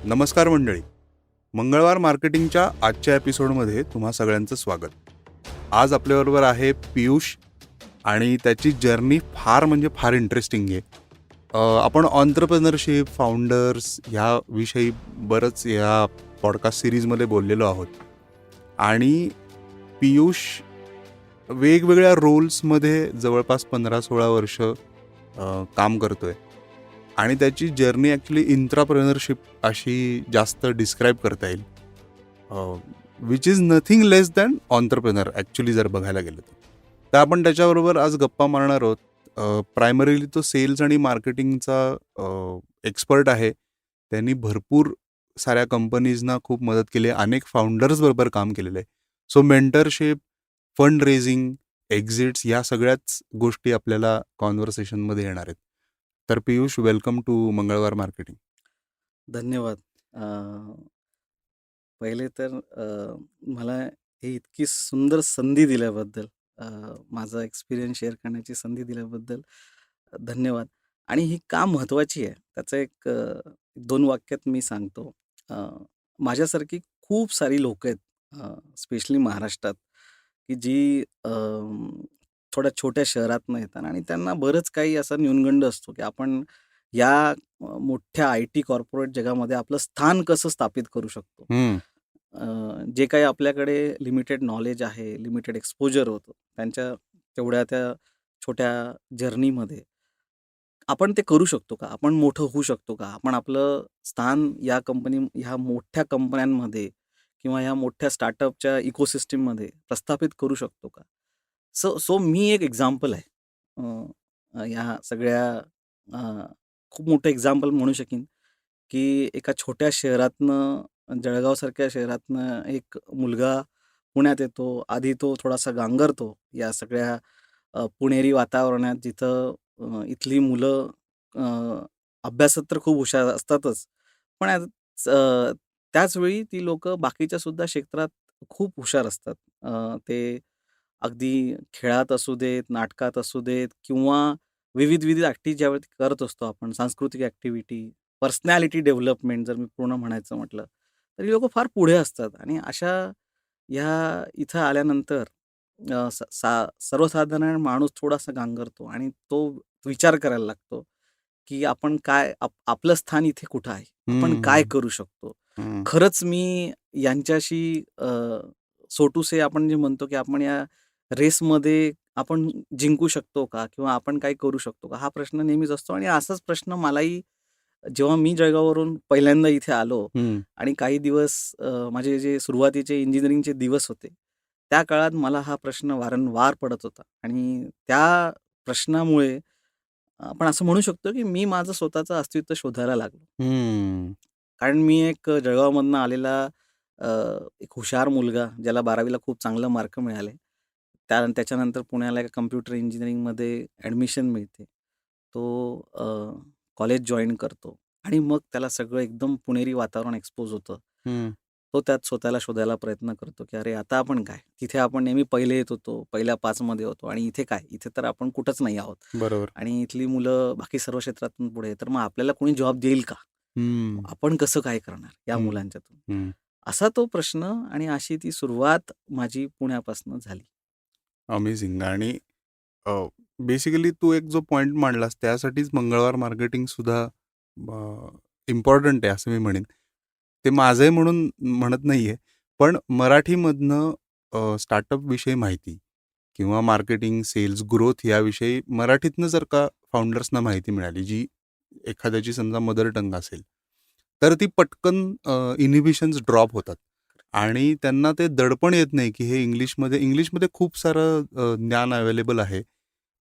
नमस्कार मंडळी. मंगळवार मार्केटिंगच्या आजच्या एपिसोडमध्ये तुम्हा सगळ्यांचं स्वागत. आज आपल्याबरोबर आहे पियुष आणि त्याची जर्नी फार इंटरेस्टिंग आहे. आपण ऑन्ट्रप्रेनरशिप, फाउंडर्स ह्या विषयी बरंच या पॉडकास्ट सिरीजमध्ये बोललेलो आहोत आणि पियुष वेगवेगळ्या रोल्समध्ये जवळपास 15-16 वर्ष काम करतोय आणि त्याची जर्नी ॲक्च्युली इंट्राप्रेनरशिप अशी जास्त डिस्क्राईब करता येईल, which is nothing less than entrepreneur actually जर बघायला गेलं तर आपण त्याच्याबरोबर आज गप्पा मारणार आहोत. प्रायमरीली तो सेल्स आणि मार्केटिंगचा एक्सपर्ट आहे. त्यांनी भरपूर साऱ्या कंपनीजना खूप मदत केली आहे, अनेक फाउंडर्सबरोबर काम केलेलं आहे. So mentorship, fund raising, exits या सगळ्याच गोष्टी आपल्याला कॉन्व्हर्सेशनमध्ये येणार आहेत. तर पियुष, वेलकम टू मंगळवार मार्केटिंग. धन्यवाद. पहिले तर मला ही इतकी सुंदर संधी दिल्याबद्दल, माझा एक्सपिरियन्स शेअर करण्याची संधी दिल्याबद्दल धन्यवाद. आणि ही का महत्त्वाची आहे त्याचं एक 2 वाक्यात मी सांगतो. अ, माझ्यासारखी खूप सारी लोकं आहेत, स्पेशली महाराष्ट्रात, की जी थोड्या छोट्या शहरातनं येतात आणि त्यांना बरंच काही असा न्यूनगंड असतो, की आपण या मोठ्या आय-टी कॉर्पोरेट जगामध्ये आपलं स्थान कसं स्थापित करू शकतो. जे काही आपल्याकडे लिमिटेड नॉलेज आहे, लिमिटेड एक्सपोजर होतं, त्यांच्या तेवढ्या त्या छोट्या जर्नीमध्ये आपण ते करू शकतो का? आपण मोठं होऊ शकतो का? आपण आपलं स्थान ह्या मोठ्या कंपन्यांमध्ये किंवा ह्या मोठ्या स्टार्टअपच्या इकोसिस्टममध्ये प्रस्थापित करू शकतो का? सो मी एक एक्झाम्पल आहे. अ, अ, ह्या सगळ्या अ, खूप मोठं एक्झाम्पल म्हणू शकीन, की एका छोट्या शहरातनं, जळगावसारख्या शहरातनं एक मुलगा पुण्यात येतो. आधी तो थोडासा गांगरतो या सगळ्या पुणेरी वातावरणात, जिथं इथली मुलं अ, अभ्यासात तर खूप हुशार असतातच. पण त्याच वेळी ती लोकं बाकीच्या सुद्धा क्षेत्रात खूप हुशार असतात. ते अगदी खेळात असू देत, नाटकात असू देत किंवा विविध ॲक्टिव्हिटी ज्यावेळी करत असतो आपण, सांस्कृतिक ॲक्टिव्हिटी, पर्सनॅलिटी डेव्हलपमेंट जर मी पूर्ण म्हणायचं म्हटलं, तर ही लोकं फार पुढे असतात. आणि ह्या इथं आल्यानंतर सर्वसाधारण माणूस थोडासा गांगरतो आणि तो विचार करायला लागतो, की आपण काय आपलं स्थान इथे कुठं आहे? आपण काय करू शकतो? खरंच मी यांच्याशी सो टू से आपण जे म्हणतो, की आपण या रेसमध्ये आपण जिंकू शकतो का? किंवा आपण काही करू शकतो का? हा प्रश्न नेहमीच असतो आणि असाच प्रश्न मलाही जेव्हा मी जळगाववरून पहिल्यांदा इथे आलो आणि काही दिवस माझे जे सुरुवातीचे इंजिनिअरिंगचे दिवस होते, त्या काळात मला हा प्रश्न वारंवार पडत होता आणि त्या प्रश्नामुळे आपण असं म्हणू शकतो, की मी माझं स्वतःचं अस्तित्व शोधायला लागलो. कारण मी एक जळगावमधनं आलेला अ, एक हुशार मुलगा, ज्याला 12वी खूप चांगले मार्क मिळाले. त्याच्यानंतर पुण्याला एका कॉम्प्युटर इंजिनिअरिंगमध्ये ॲडमिशन मिळते. तो कॉलेज जॉइन करतो आणि मग त्याला सगळं एकदम पुणेरी वातावरण एक्सपोज होतं. तो त्यात स्वतःला शोधायला प्रयत्न करतो, की अरे आता आपण काय? तिथे आपण नेहमी पहिले येत होतो, पहिल्या 5 मध्ये होतो आणि इथे काय? इथे तर आपण कुठंच नाही आहोत. बरोबर. आणि इथली मुलं बाकी सर्व क्षेत्रातून पुढे आहे. तर मग आपल्याला कोणी जॉब देईल का? आपण कसं काय करणार या मुलांच्यातून? असा तो प्रश्न आणि अशी ती सुरुवात माझी पुण्यापासून झाली. अमेझिंग. आणि बेसिकली तू एक जो पॉईंट मांडलास त्यासाठीच मंगळवार मार्केटिंग सुद्धा इम्पॉर्टंट आहे असं मी म्हणेन. ते माझं आहे म्हणून म्हणत नाही आहे, पण मराठीमधनं स्टार्टअप विषयी माहिती किंवा मार्केटिंग, सेल्स, ग्रोथ याविषयी मराठीतनं जर का फाउंडर्सना माहिती मिळाली, जी एखाद्याची समजा मदर टंग असेल, तर ती पटकन इनिबिशन्स ड्रॉप होतात आणि त्यांना ते दडपण येत नाही, की हे इंग्लिशमध्ये खूप सारं ज्ञान अवेलेबल आहे.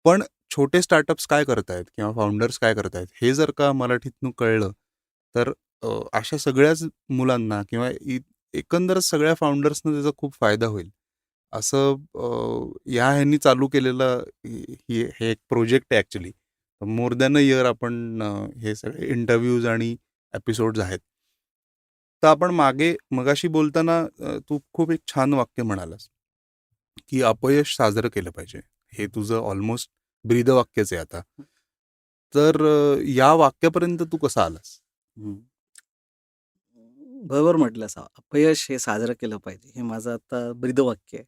पण छोटे स्टार्टअप्स काय करतायत किंवा फाउंडर्स काय करतायत हे जर का मराठीतनं कळलं, तर अशा सगळ्याच मुलांना किंवा एकंदरच सगळ्या फाउंडर्सना त्याचा खूप फायदा होईल. असं या ह्यांनी चालू केलेलं हे एक प्रोजेक्ट आहे actually. More than a year आपण हे सगळे इंटरव्ह्यूज आणि एपिसोड्स आहेत. तर आपण मगाशी बोलताना तू खूप एक छान वाक्य म्हणालास, की अपयश साजरं केलं पाहिजे. हे तुझं ऑलमोस्ट ब्रीदवाक्यच आहे आता. तर या वाक्यापर्यंत तू कसा आलास? हं. बरोबर म्हटलंस. अपयश हे साजरं केलं पाहिजे. हे माझं आता ब्रीदवाक्य आहे.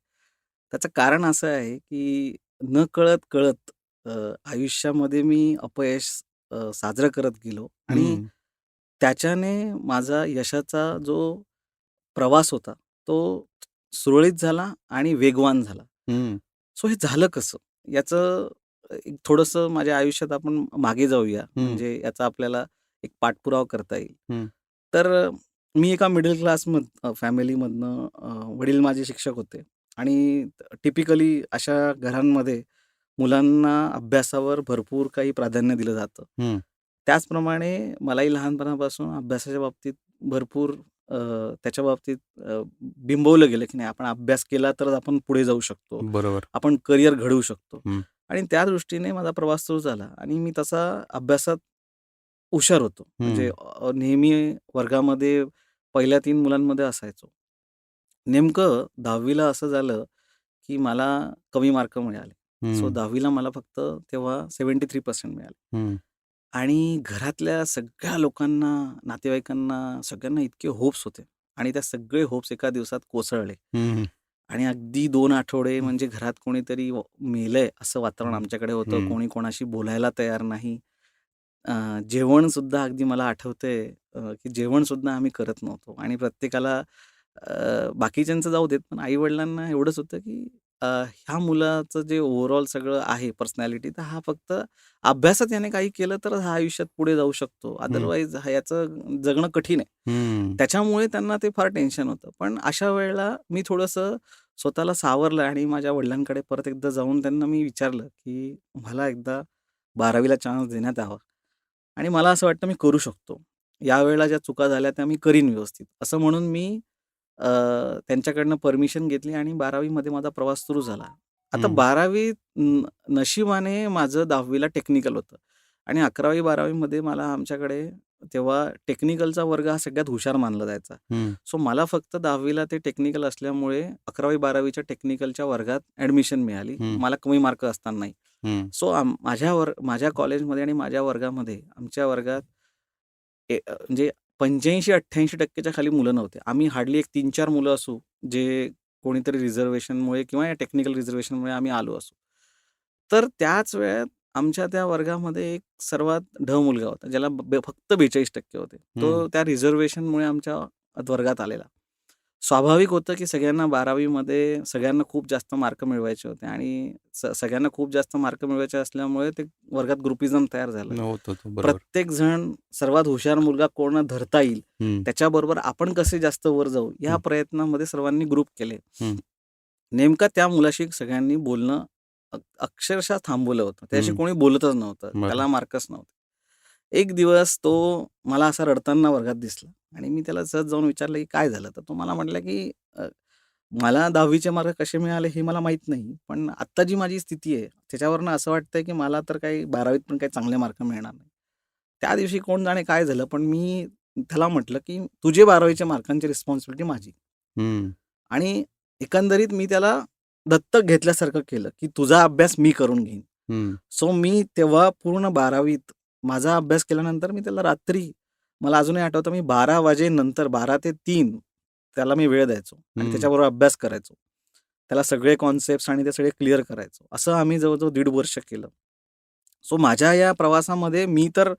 त्याचं कारण असं आहे, की नकळत-कळत अ, आयुष्यामध्ये मी अपयश साजरं करत गेलो आणि हं, त्याच्याने माझा यशाचा जो प्रवास होता, तो सुरळीत झाला आणि वेगवान झाला. हं, सो हे झालं कसं? याचं एक थोडंसं माझ्या आयुष्यात आपण मागे जाऊया, हं, म्हणजे याचा आपल्याला एक पाठपुरावा करता येईल. हं, तर मी एका मिडल क्लास फॅमिलीमधनं वडील माझे शिक्षक होते आणि टिपिकली अशा घरांमध्ये मुलांना अभ्यासावर भरपूर काही प्राधान्य दिलं जातं. हं. त्याचप्रमाणे मलाही लहानपणापासून अभ्यासाच्या बाबतीत भरपूर अ, त्याच्या बाबतीत बिंबवलं गेलं, की नाही आपण अभ्यास केला तरच आपण पुढे जाऊ शकतो. बरोबर. आपण करियर घडवू शकतो. हं, आणि त्या दृष्टीने माझा प्रवास सुरू झाला आणि मी तसा अभ्यासात हुशार होतो. म्हणजे हं, नेहमी वर्गामध्ये पहिल्या 3 मुलांमध्ये असायचो. नेमकं 10वी ला असं झालं, की मला कमी मार्क मिळाले. सो हं, 10वी ला मला फक्त तेव्हा 73% मिळाले. हं, आणि घरातल्या सगळ्या लोकांना, नातेवाईकांना, सगळ्यांना इतके होप्स होते आणि त्या सगळे होप्स एका दिवसात कोसळले. हं, आणि अगदी 2 आठवडे हं, म्हणजे घरात कोणीतरी मेलंय असं वातावरण हं, आमच्याकडे होतं. हं, कोणी कोणाशी बोलायला तयार नाही. जेवणसुद्धा अगदी मला आठवतंय की जेवणसुद्धा आम्ही करत नव्हतो आणि प्रत्येकाला बाकीच्यांचं जाऊ देत, पण आई-वडिलांना एवढंच होतं की ह्या मुलाचं जे ओव्हरऑल सगळं आहे पर्सनॅलिटी, तर हा फक्त अभ्यासात याने काही केलं तर हा आयुष्यात पुढे जाऊ शकतो. हं, अदरवाईज याचं जगणं कठीण आहे. हं, त्याच्यामुळे त्यांना ते फार टेन्शन होतं. पण अशा वेळेला मी थोडंसं स्वतःला सावरलं आणि माझ्या वडिलांकडे परत एकदा जाऊन त्यांना मी विचारलं, की मला एकदा 12वी ला चान्स देण्यात यावा आणि मला असं वाटतं मी करू शकतो. यावेळेला ज्या चुका झाल्या त्या मी करीन व्यवस्थित. असं म्हणून मी अ, त्यांच्याकडनं परमिशन घेतली आणि 12वी मध्ये माझा प्रवास सुरू झाला. आता हं, 12वी नशिबाने माझं 10वी ला टेक्निकल होतं आणि 11वी-12वी मध्ये मला आमच्याकडे तेव्हा टेक्निकलचा वर्ग हा सगळ्यात हुशार मानला जायचा. हं, सो मला फक्त 10वी ला ते टेक्निकल असल्यामुळे 11वी-12वीच्या टेक्निकलच्या वर्गात ॲडमिशन मिळाली. हं, मला कमी मार्क असतानाही. हं. सो माझ्या कॉलेजमध्ये आणि माझ्या वर्गामध्ये आमच्या वर्गात म्हणजे 85-88% च्या खाली मुलं नव्हते. आम्ही हार्डली एक 3-4 मुलं असू, जे कोणीतरी रिझर्व्हेशनमुळे किंवा या टेक्निकल रिझर्व्हेशनमुळे आम्ही आलो असू. तर त्याच वेळात आमच्या त्या वर्गामध्ये एक सर्वात मुलगा होता, ज्याला फक्त 42% होते. हं, तो त्या रिझर्व्हेशनमुळे आमच्या वर्गात आलेला. स्वाभाविक होतं, की सगळ्यांना 12वी मध्ये सगळ्यांना खूप जास्त मार्क मिळवायचे होते आणि सगळ्यांना खूप जास्त मार्क मिळवायचे असल्यामुळे ते वर्गात ग्रुपिझम तयार झालं. होतं तो. बरोबर. प्रत्येक जण सर्वात हुशार मुलगा कोण धरता येईल, हं, त्याच्याबरोबर आपण कसे जास्त वर जाऊ, या हं, प्रयत्नामध्ये सर्वांनी ग्रुप केले. हं, नेमका त्या मुलाशी सगळ्यांनी बोलणं अक्षरशः थांबवलं होतं. त्याच्याशी हं. कोणी बोलतच नव्हतं. बरं. त्याला मार्कच नव्हते. एक दिवस तो मला असा रडताना वर्गात दिसला आणि मी त्याला सहज जाऊन विचारलं, की "काय झालं?" तर तो मला म्हटला, की मला 10वी चे मार्क कसे मिळाले हे मला माहीत नाही. पण आत्ता जी माझी स्थिती आहे, त्याच्यावरनं असं वाटतंय, की मला तर काही 12वीत पण काही चांगले मार्क मिळणार नाही." त्या दिवशी कोण जाणे काय झालं, पण मी त्याला म्हटलं, की "तुझे 12वीच्या मार्कांची रिस्पॉन्सिबिलिटी माझी." हं, आणि एकंदरीत मी त्याला दत्तक घेतल्यासारखं केलं, की तुझा अभ्यास मी करून घेईन. हं, सो मी तेव्हा पूर्ण 12वीत माझा अभ्यास केल्यानंतर मी त्याला रात्री मला अजूनही आठवतं मी 12 वाजेनंतर 12 ते 3 त्याला मी वेळ द्यायचो आणि हं, त्याच्याबरोबर अभ्यास करायचो. त्याला सगळे कॉन्सेप्ट्स आणि ते सगळे क्लिअर करायचो. असं आम्ही जवळ-जवळ 1.5 वर्ष केलं. सो माझ्या या प्रवासामध्ये मी तर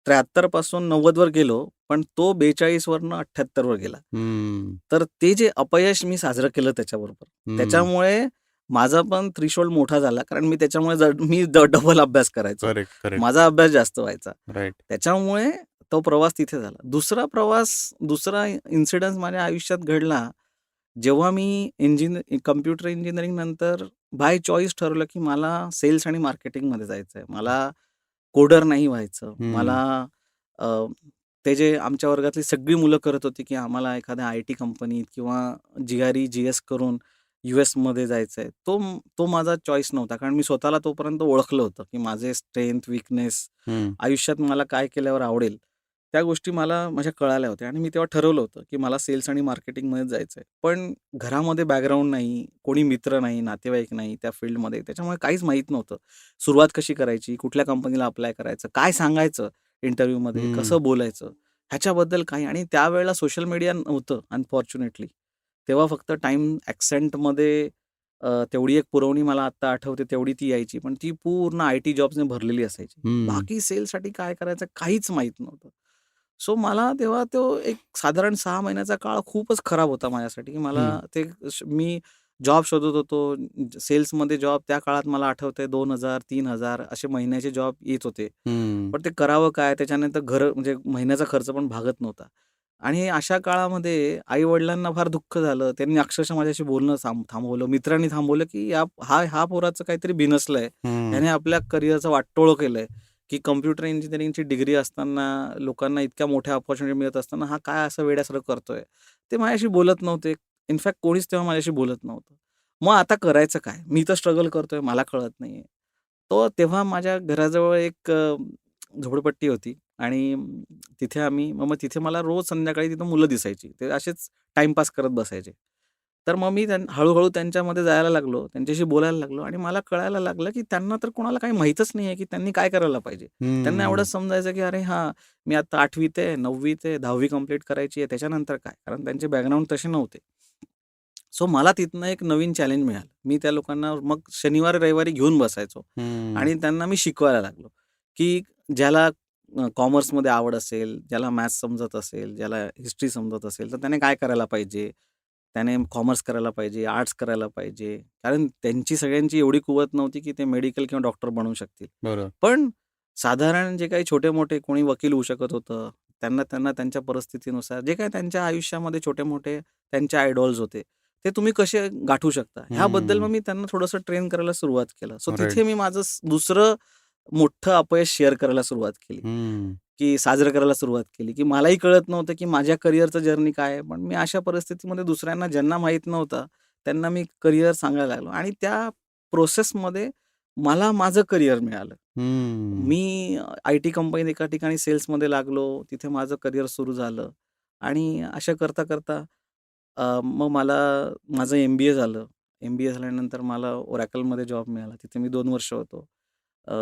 73 पासून 90 वर गेलो, पण तो 42 वरनं 78 वर गेला. हं, तर ते जे अपयश मी साजरं केलं त्याच्याबरोबर, हं. त्याच्यामुळे माझा पण थ्रेशोल्ड मोठा झाला. कारण मी त्याच्यामुळे मी डबल अभ्यास करायचो. Correct, correct. माझा अभ्यास जास्त व्हायचा. राइट. त्याच्यामुळे तो प्रवास तिथे झाला. दुसरा इन्सिडन्स माझ्या आयुष्यात घडला, जेव्हा मी कॉम्प्युटर इंजिनिअरिंग नंतर बाय चॉईस ठरवलं, की मला सेल्स आणि मार्केटिंगमध्ये जायचंय. मला कोडर नाही व्हायचं. मला हं, अ, ते जे आमच्या वर्गातली सगळी मुलं करत होती, की आम्हाला एखाद्या आय-टी कंपनीत किंवा जी-आर-ई, जी-एस करून यूएसमध्ये जायचंय. तो माझा चॉईस नव्हता. कारण मी स्वतःला तोपर्यंत ओळखलं होतं, की माझे स्ट्रेंथ, वीकनेस, हं, आयुष्यात मला काय केल्यावर आवडेल, त्या गोष्टी मला माझ्या कळाल्या होत्या आणि मी तेव्हा ठरवलं होतं, की मला सेल्स आणि मार्केटिंगमध्येच जायचंय. पण घरामध्ये बॅकग्राऊंड नाही, कोणी मित्र नाही, नातेवाईक नाही त्या फील्डमध्ये. त्याच्यामुळे काहीच माहीत नव्हतं. सुरुवात कशी करायची? कुठल्या कंपनीला अप्लाय करायचं? काय सांगायचं इंटरव्ह्यूमध्ये? हं, कसं बोलायचं? ह्याच्याबद्दल काही. आणि त्यावेळेला सोशल मीडिया नव्हतं अनफॉर्च्युनेटली. तेव्हा फक्त टाईम ॲक्सेंटमध्ये तेवढी एक पुरवणी मला आत्ता आठवते, तेवढी ती यायची. पण ती पूर्ण आय-टी जॉब्सने भरलेली असायची. हं. बाकी सेलसाठी काय करायचं काहीच माहीत नव्हतं. सो मला तेव्हा तो एक साधारण 6 महिन्याचा काळ खूपच खराब होता माझ्यासाठी, की मला हं. ते मी जॉब शोधत होतो. सेल्समध्ये जॉब त्या काळात मला आठवतंय 2,000 3,000 असे महिन्याचे जॉब येत होते. हं. पण ते करावं काय? त्याच्यानंतर म्हणजे महिन्याचा खर्च पण भागत नव्हता. आणि अशा काळामध्ये आई-वडिलांना फार दुःख झालं. त्यांनी अक्षरशः माझ्याशी बोलणं थांबवलं. मित्रांनी थांबवलं, की हा पोराचं काहीतरी बिनसलंय. हं. ह्याने आपल्या करिअरचं वाटोळं केलंय, की कॉम्प्युटर इंजिनिअरिंगची डिग्री असताना, लोकांना इतक्या मोठ्या अपॉर्च्युनिटी मिळत असताना, हा काय असं वेड्यासारखं करतोय? ते माझ्याशी बोलत नव्हते. इनफॅक्ट कोणीच तेव्हा माझ्याशी बोलत नव्हतं. मग आता करायचं काय? मी तर स्ट्रगल करतोय, मला कळत नाहीये. तेव्हा माझ्या घराजवळ एक झोपडपट्टी होती आणि तिथे मग तिथे मला रोज संध्याकाळी तिथं मुलं दिसायची. ते असेच टाईमपास करत बसायचे. तर मग मी हळू-हळू त्यांच्यामध्ये जायला लागलो, त्यांच्याशी बोलायला लागलो आणि मला कळायला लागलं, की त्यांना तर कोणाला काही माहीतच नाहीये, की त्यांनी काय करायला पाहिजे. त्यांना हं. एवढंच समजायचं, की अरे हां, मी आता 8वीत आहे, 9वीत आहे, 10वी कंप्लीट करायची आहे, त्याच्यानंतर काय? कारण त्यांचे बॅकग्राऊंड तसे नव्हते. सो मला तिथनं एक नवीन चॅलेंज मिळालं. मी त्या लोकांना मग शनिवार, रविवारी घेऊन बसायचो हं. आणि त्यांना मी शिकवायला लागलो, की ज्याला कॉमर्समध्ये आवड असेल, ज्याला मॅथ्स समजत असेल, ज्याला हिस्ट्री समजत असेल, तर त्याने काय करायला पाहिजे? त्याने कॉमर्स करायला पाहिजे, आर्ट्स करायला पाहिजे. कारण त्यांची सगळ्यांची एवढी कुवत नव्हती, की ते मेडिकल किंवा डॉक्टर बनू शकतील. बरोबर. पण साधारण जे काही छोटे-मोठे कोणी वकील होऊ शकत होतं, त्यांना त्यांना त्यांच्या परिस्थितीनुसार जे काही त्यांच्या आयुष्यामध्ये छोटे-मोठे त्यांचे आयडॉल्स होते, ते तुम्ही कसे गाठू शकता, ह्याबद्दल मग हं. मी त्यांना थोडंसं ट्रेन करायला सुरुवात केलं. So right. तिथे मी माझं दुसरं मोठं अपयश शेअर करायला सुरुवात केली, हं. की साजरं करायला सुरुवात केली, की मलाही कळत नव्हतं, की माझ्या करिअरचं जर्नी काय आहे. पण मी अशा परिस्थितीमध्ये दुसऱ्यांना ज्यांना माहीत नव्हतं, त्यांना मी करिअर सांगायला लागलो आणि त्या प्रोसेसमध्ये मला माझं करिअर मिळालं. हं. मी आय-टी कंपनीत एका ठिकाणी सेल्समध्ये लागलो. तिथे माझं करिअर सुरू झालं आणि अशा करता-करता मग मला माझं एम-बी-ए झालं. एम-बी-ए झाल्यानंतर मला Oracleमध्ये जॉब मिळाला. तिथे मी 2 वर्ष होतो.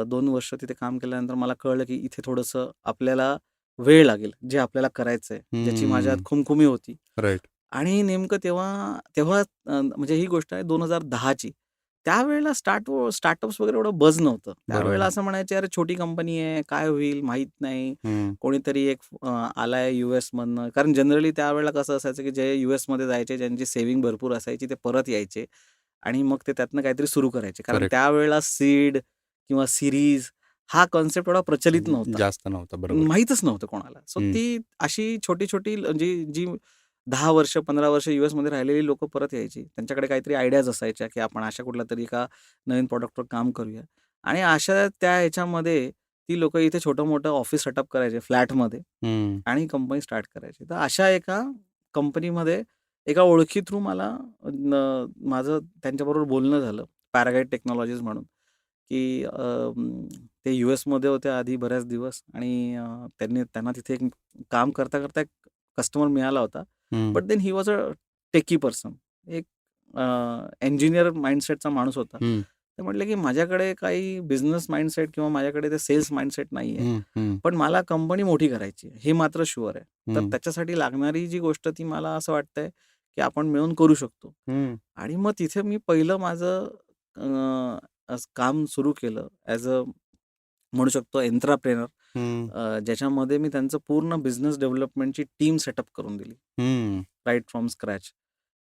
2 वर्ष तिथे काम केल्यानंतर मला कळलं, की इथे थोडंसं आपल्याला वेळ लागेल, जे आपल्याला करायचंय, ज्याची माझ्यात हं. खुमखुमी होती. राइट. आणि नेमकं तेव्हा तेव्हा म्हणजे ही गोष्ट आहे 2010 ची. त्यावेळेला स्टार्टअप्स वगैरे एवढं बझ नव्हतं. त्यावेळेला बरोबर. असं म्हणायचे, "अरे छोटी कंपनी आहे, काय होईल माहीत नाही." हं. कोणीतरी एक आलाय यूएसमधनं. कारण जनरली त्यावेळेला कसं असायचं, की जे यूएसमध्ये जायचे, ज्यांची सेव्हिंग भरपूर असायची, ते परत यायचे आणि मग ते त्यातनं काहीतरी सुरू करायचे. कारण करेक्ट. त्यावेळेला सीड किंवा सीरीज हा कन्सेप्ट एवढा प्रचलित नव्हता. जास्त नव्हता. बरोबर. माहीतच नव्हतं कोणाला. सो हं. ती अशी छोटी-छोटी जी 10 वर्ष, 15 वर्ष यूएसमध्ये राहिलेली लोकं परत यायची. त्यांच्याकडे काहीतरी आयडियाज असायच्या, की आपण अशा कुठल्यातरी एका नवीन प्रॉडक्टवर काम करूया. आणि अशा त्या ह्याच्यामध्ये ती लोकं इथे छोटं-मोठं ऑफिस सेटअप करायचे फ्लॅटमध्ये हं. आणि कंपनी स्टार्ट करायची. तर अशा एका कंपनीमध्ये एका ओळखी थ्रू मला माझं त्यांच्याबरोबर बोलणं झालं. पॅरागाईड टेक्नॉलॉजीज म्हणून, की ते यूएसमध्ये होते आधी बऱ्याच दिवस आणि त्यांना तिथे एक काम करता-करता एक कस्टमर मिळाला होता. हं. But then he was a techie person. एक इंजिनिअर माइंडसेटचा माणूस होता. हं. ते म्हटले, की माझ्याकडे काही बिझनेस माइंडसेट किंवा माझ्याकडे ते सेल्स माइंडसेट नाहीये. हं. हं. पण मला कंपनी मोठी करायची आहे, हे मात्र शुअर आहे. तर हं. त्याच्यासाठी लागणारी जी गोष्ट ती मला असं वाटतंय, की आपण मिळून करू शकतो. हं. आणि मग तिथे मी पहिलं माझं काम सुरू केलं ॲज अ म्हणू शकतो एंट्राप्रेनर, हं. ज्याच्यामध्ये मी त्यांचं पूर्ण बिझनेस डेव्हलपमेंटची टीम सेटअप करून दिली. हं. राइट फ्रॉम स्क्रॅच,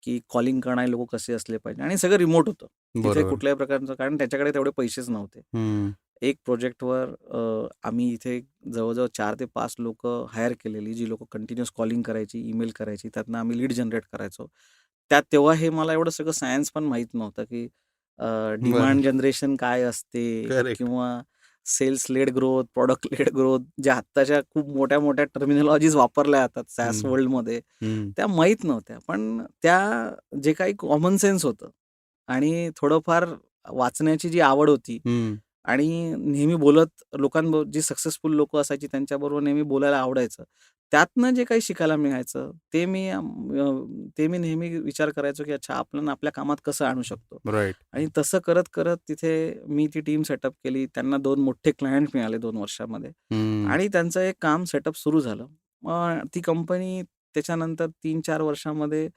की कॉलिंग करणारे लोकं कसे असले पाहिजे आणि सगळं रिमोट होतं. तिथे बरोबर. कुठल्याही प्रकारचं कारण त्याच्याकडे तेवढे पैसेच नव्हते. हं. एक प्रोजेक्टवर आम्ही इथे जवळ-जवळ 4 ते 5 लोकं हायर केलेली, जी लोकं कंटिन्युअस कॉलिंग करायची, ईमेल करायची. त्यातनं आम्ही लीड जनरेट करायचो. तेव्हा हे मला एवढं सगळं सायन्स पण माहीत नव्हतं, की बरं. डिमांड जनरेशन काय असते करेक्ट. किंवा sales led growth, product led growth ज्या आत्ताच्या खूप मोठ्या-मोठ्या टर्मिनॉलॉजीज वापरल्या जातात SaaS हं. वर्ल्डमध्ये, हं. त्या माहीत नव्हत्या. पण त्या जे काही कॉमन सेन्स होतं आणि थोडंफार वाचण्याची जी आवड होती हं. आणि नेहमी बोलत लोकांबरोबर जी सक्सेसफुल लोकं असायची त्यांच्याबरोबर नेहमी बोलायला आवडायचं. त्यातनं जे काही शिकायला मिळायचं ते मी नेहमी विचार करायचो, की अच्छा आपण आपल्या कामात कसं आणू शकतो. राइट. आणि तसं करत-करत तिथे मी ती टीम सेटअप केली. त्यांना 2 मोठे क्लायंट मिळाले 2 वर्षामध्ये हं. आणि त्यांचं एक काम सेटअप सुरू झालं. ती कंपनी त्याच्यानंतर 3-4 वर्षामध्ये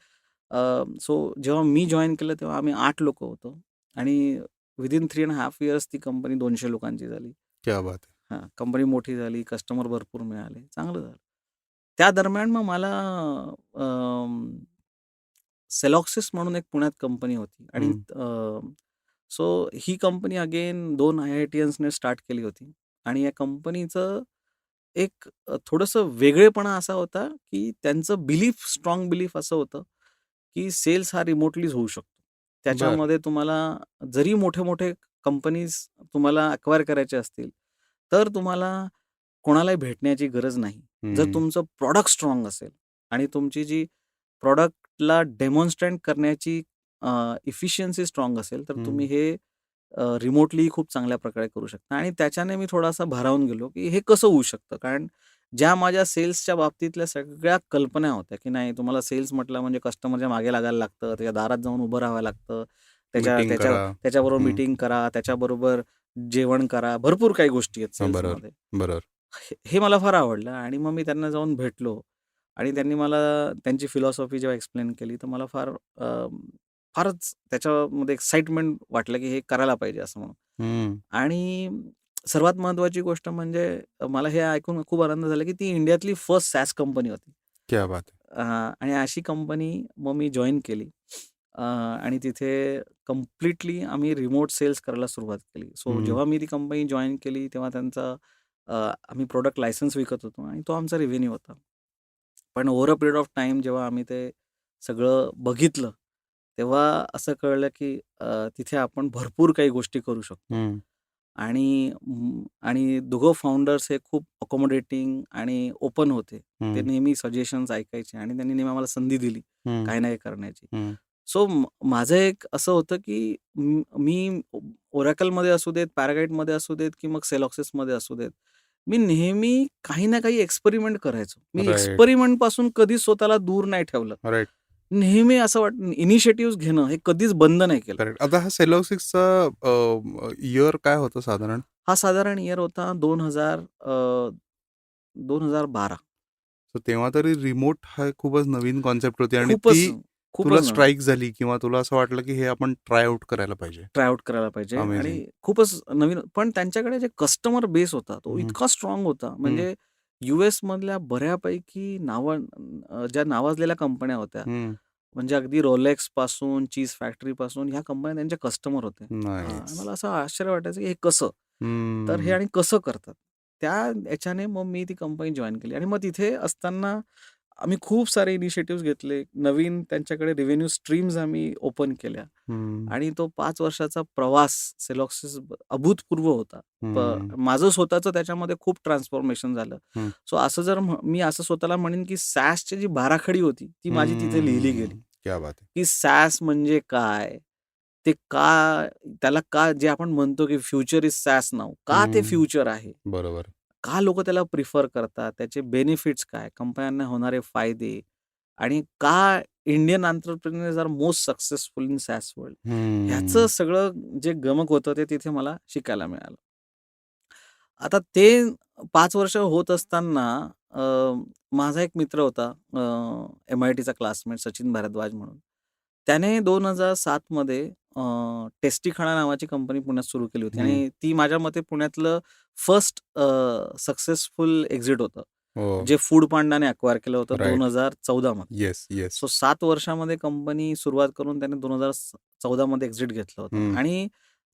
सो जेव्हा मी जॉइन केलं तेव्हा आम्ही 8 लोकं होतो आणि विदिन 3.5 इयर्स ती कंपनी 200 लोकांची झाली. क्या बात है! हां, कंपनी मोठी झाली, कस्टमर भरपूर मिळाले, चांगलं झालं. त्या दरम्यान मग मला सेलॉक्सिस म्हणून एक पुण्यात कंपनी होती आणि हं. सो ही कंपनी अगेन 2 IITiansने स्टार्ट केली होती आणि या कंपनीचं एक थोडंसं वेगळेपणा असा होता, की त्यांचं स्ट्राँग बिलीफ असं होतं, की सेल्स हा रिमोटलीच होऊ शकतो. बरं. त्याच्यामध्ये तुम्हाला जरी मोठे-मोठे कंपनीज तुम्हाला अक्वायर करायचे असतील, तर तुम्हाला कोणालाही भेटण्याची गरज नाही. जर हं, तुमचं प्रॉडक्ट स्ट्राँग असेल आणि तुमची जी प्रॉडक्टला डेमॉन्स्ट्रेट करण्याची एफिशियन्सी स्ट्राँग असेल, तर तुम्ही हं. हे रिमोटली खूप चांगल्या प्रकारे करू शकता आणि त्याच्याने मी थोडासा भारावून गेलो, की हे कसं होऊ शकतं? कारण ज्या माझ्या सेल्सच्या बाबतीतल्या सगळ्या कल्पना होत्या, की नाही तुम्हाला सेल्स म्हटलं म्हणजे कस्टमरच्या मागे लागायला लागतं, त्याच्या दारात जाऊन उभं राहावं लागतं, त्याच्या मीटिंग त्याच्या करा. त्याच्याबरोबर हं. मीटिंग करा, त्याच्याबरोबर जेवण करा, भरपूर काही गोष्टी आहेत हां, बरोबर, सेल्समध्ये. बरोबर. हे मला फार आवडलं आणि मग मी त्यांना जाऊन भेटलो आणि त्यांनी मला त्यांची फिलॉसॉफी जेव्हा एक्सप्लेन केली, तर मला फारच त्याच्यामध्ये एक्साइटमेंट वाटलं, की हे करायला पाहिजे असं म्हणून. हं. आणि सर्वात महत्त्वाची गोष्ट म्हणजे मला हे ऐकून खूप आनंद झाला, की ती इंडियातली फर्स्ट SaaS कंपनी होती. क्या बात है! आणि अशी कंपनी मग मी जॉइन केली. आणि तिथे कंप्लीटली आम्ही रिमोट सेल्स करायला सुरुवात केली. सो हं. जेव्हा मी ती कंपनी जॉइन केली, तेव्हा अ, आम्ही प्रॉडक्ट लायसन्स विकत होतो आणि तो आमचा रेव्हेन्यू होता. पण over a period of time जेव्हा आम्ही ते सगळं बघितलं, तेव्हा असं कळलं, की तिथे आपण भरपूर काही गोष्टी करू शकतो. हं, आणि दोघं फाउंडर्स हे खूप अकोमोडेटिंग आणि ओपन होते. ते हं, नेहमी सजेशन्स ऐकायचे आणि त्यांनी नेहमी आम्हाला संधी दिली, हं, काही ना काही करण्याची. हं. सो माझं एक असं होतं, की मी Oracleमध्ये असू देत, Paraguayमध्ये असू देत, की मग Cellosysमध्ये असू देत, मी नेहमी काही ना काही एक्सपेरिमेंट करायचो. मी राइट, एक्सपेरिमेंटपासून कधीच स्वतःला दूर नाही ठेवलं. राइट. नेहमी असं इनिशिएटिव्हज घेणं हे कधीच बंद नाही केलं. करेक्ट. आता हा सेलॉसिसचा इयर काय होतं साधारण? हा साधारण इयर होता 2012. सो तेव्हा तरी रिमोट हा खूपच नवीन कॉन्सेप्ट होती आणि ती खूपच, तुला खूपच नव्हे. स्ट्राईक झाली किंवा तुला असं वाटलं, की हे आपण ट्राय आउट करायला पाहिजे. ट्राय आउट करायला पाहिजे आणि अमेझिंग. खूपच नवीन पण त्यांच्याकडे जे कस्टमर बेस होता, तो हं, इतका स्ट्राँग होता. हं, म्हणजे यूएसमधल्या बऱ्यापैकी ज्या नावाजलेल्या कंपन्या होत्या, हं. म्हणजे अगदी रोलेक्सपासून, चीज फॅक्टरीपासून ह्या कंपन्या त्यांचे कस्टमर होते. आणि नाईस. मला असं आश्चर्य वाटायचं, की हे कसं? तर हे हं, आणि कसं करतात? त्या याच्याने मग मी ती कंपनी जॉइन केली आणि मग तिथे असताना आम्ही खूप सारे इनिशिएटिव्हज घेतले. नवीन त्यांच्याकडे रेव्हेन्यू स्ट्रीम्स आम्ही ओपन केल्या. हं, आणि तो 5 वर्षाचा प्रवास सेलॉक्सिस अभूतपूर्व होता. हं, माझं स्वतःचं त्याच्यामध्ये खूप ट्रान्सफॉर्मेशन झालं. हं, सो असं जर मी असं स्वतःला म्हणेन, की SaaSची जी बाराखडी होती, ती माझी तिथे लिहिली गेली. हं. क्या बात है! की SaaS म्हणजे काय? ते का त्याला का जे आपण म्हणतो, की फ्युचर इज SaaS नाऊ. का ते हं. फ्युचर आहे? बरोबर. का लोकं त्याला प्रिफर करतात? त्याचे बेनिफिट्स काय? कंपन्यांना होणारे फायदे आणि का Indian entrepreneurs are most successful in SaaS world. ह्याचं हं, सगळं जे गमक होतं ते तिथे मला शिकायला मिळालं. आता ते 5 वर्ष होत असताना अ, माझा एक मित्र होता MITचा क्लासमेट सचिन भारद्वाज म्हणून. त्याने 2007 मध्ये टेस्टीखाना नावाची कंपनी पुण्यात सुरू केली होती हं. आणि ती माझ्या मते पुण्यातलं फर्स्ट सक्सेसफुल एक्झिट होतं. हो. जे फूड पांडाने अक्वायर केलं होतं राइट. 2014 मध्ये. Yes, yes. सो 7 वर्षामध्ये कंपनी सुरुवात करून त्याने 2014 मध्ये एक्झिट घेतलं होतं हं, आणि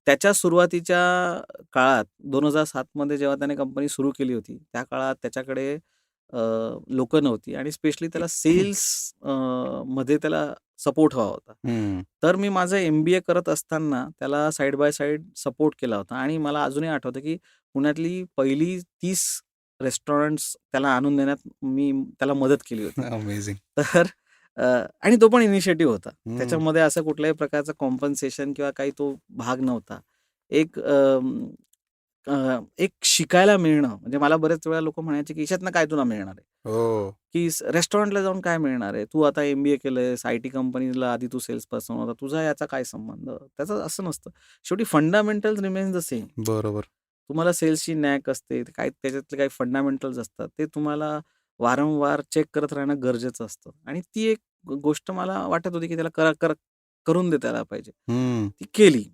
त्याच्या सुरुवातीच्या काळात 2007 मध्ये जेव्हा त्याने कंपनी सुरू केली होती, त्या काळात त्याच्याकडे लोकं नव्हती आणि स्पेशली त्याला सेल्स मध्ये त्याला सपोर्ट हवा होता. हं. तर मी माझं MBA करत असताना त्याला साइड बाय साइड सपोर्ट केला होता आणि मला अजूनही आठवतं, की पुण्यातली पहिली 30 रेस्टॉरंट्स त्याला आणून देण्यात मी त्याला मदत केली होती. अमेझिंग. तर अ, आणि तो पण इनिशिएटिव्ह होता. हं, त्याच्यामध्ये असं कुठल्याही प्रकारचं कॉम्पेन्सेशन किंवा काही तो भाग नव्हता. एक एक शिकायला मिळणं म्हणजे मला बरेच वेळा लोकं म्हणायचे, की "ह्याच्यातनं काय तुला मिळणार आहे?" हो. की रेस्टॉरंटला जाऊन काय मिळणार आहे? तू आता MBA केलंयस, आय-टी कंपनीला आधी तू सेल्स पर्सन होता. तुझा याचा काय संबंध? त्याचं असं नसतं. शेवटी फंडामेंटल्स रिमेन्स द सेम. बरोबर. तुम्हाला सेल्सची नॅक असते, काय त्याच्यातले काही फंडामेंटल्स असतात. ते तुम्हाला वारंवार चेक करत राहणं गरजेचं असतं आणि ती एक गोष्ट मला वाटत होती, की त्याला करून देता पाहिजे. हं, ती केली